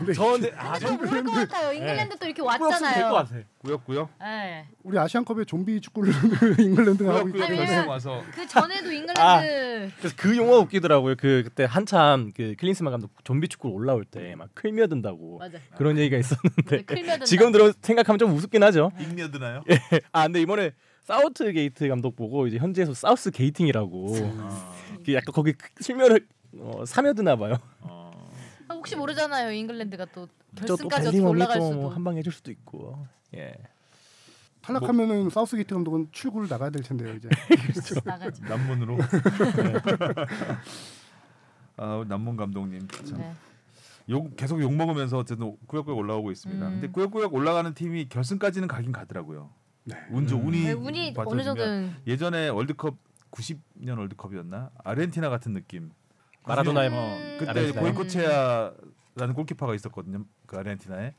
근데 저는데 좀 모를 것 같아요. 잉글랜드 또 이렇게 될것 왔잖아요. 같아. 꾸였고요. 네. 우리 아시안컵의 좀비 축구를 잉글랜드가 하고 있기 꾸였고요. 때문에 왜냐면- 와서 그 전에도 잉글랜드 그래서 그 용어 웃기더라고요. 그때 한참 그 클린스만 감독 좀비 축구 올라올 때 막 클며든다고 맞아. 그런 얘기가 있었는데 클며든다. 지금 생각하면 좀 우습긴 하죠. 잉여드나요? 근데 이번에 사우트 게이트 감독 보고 이제 현지에서 사우스 게이팅이라고 그 약간 거기 실명을 사며드나 봐요. 혹시 모르잖아요. 잉글랜드가 또 또 결승까지 어떻게 벨링엄이 올라갈 또 수도. 뭐 한 방 해줄 수도 있고. 예. 탈락하면은 사우스게이트 감독은 출구를 나가야 될 텐데요 이제. 나가지. 남문으로. 남문 감독님 참. 네. 계속 욕 먹으면서 어쨌든 꾸역꾸역 올라오고 있습니다. 근데 꾸역꾸역 올라가는 팀이 결승까지는 가긴 가더라고요. 운이 네, 운이 어느 받쳐주면. 정도는 예전에 월드컵 90년 월드컵이었나 아르헨티나 같은 느낌. 마라도나의 그때 아르헨티나에? 고이코체아라는 골키퍼가 있었거든요. 그 아르헨티나에.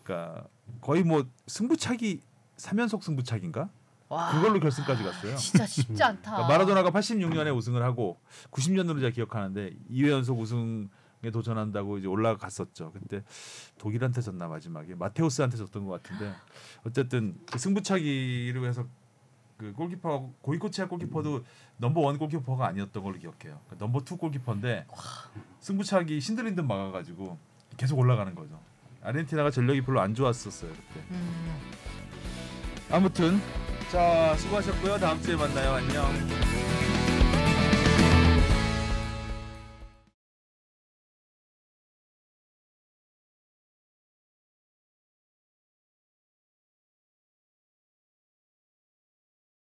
그러니까 거의 뭐 승부차기 3연속 승부차기인가? 와. 그걸로 결승까지 갔어요. 진짜 쉽지 않다. 그러니까 마라도나가 86년에 우승을 하고 90년으로 제가 기억하는데 2회 연속 우승에 도전한다고 이제 올라갔었죠. 그때 독일한테 졌나 마지막에 마테우스한테 졌던 것 같은데 어쨌든 그 승부차기로 해서 그 골키퍼 고이코체아 골키퍼도 넘버 1 골키퍼가 아니었던 걸로 기억해요. 그러니까 넘버 2 골키퍼인데 승부차기 신들린 듯 막아가지고 계속 올라가는 거죠. 아르헨티나가 전력이 별로 안 좋았었어요 그때. 아무튼 자 수고하셨고요. 다음 주에 만나요. 안녕.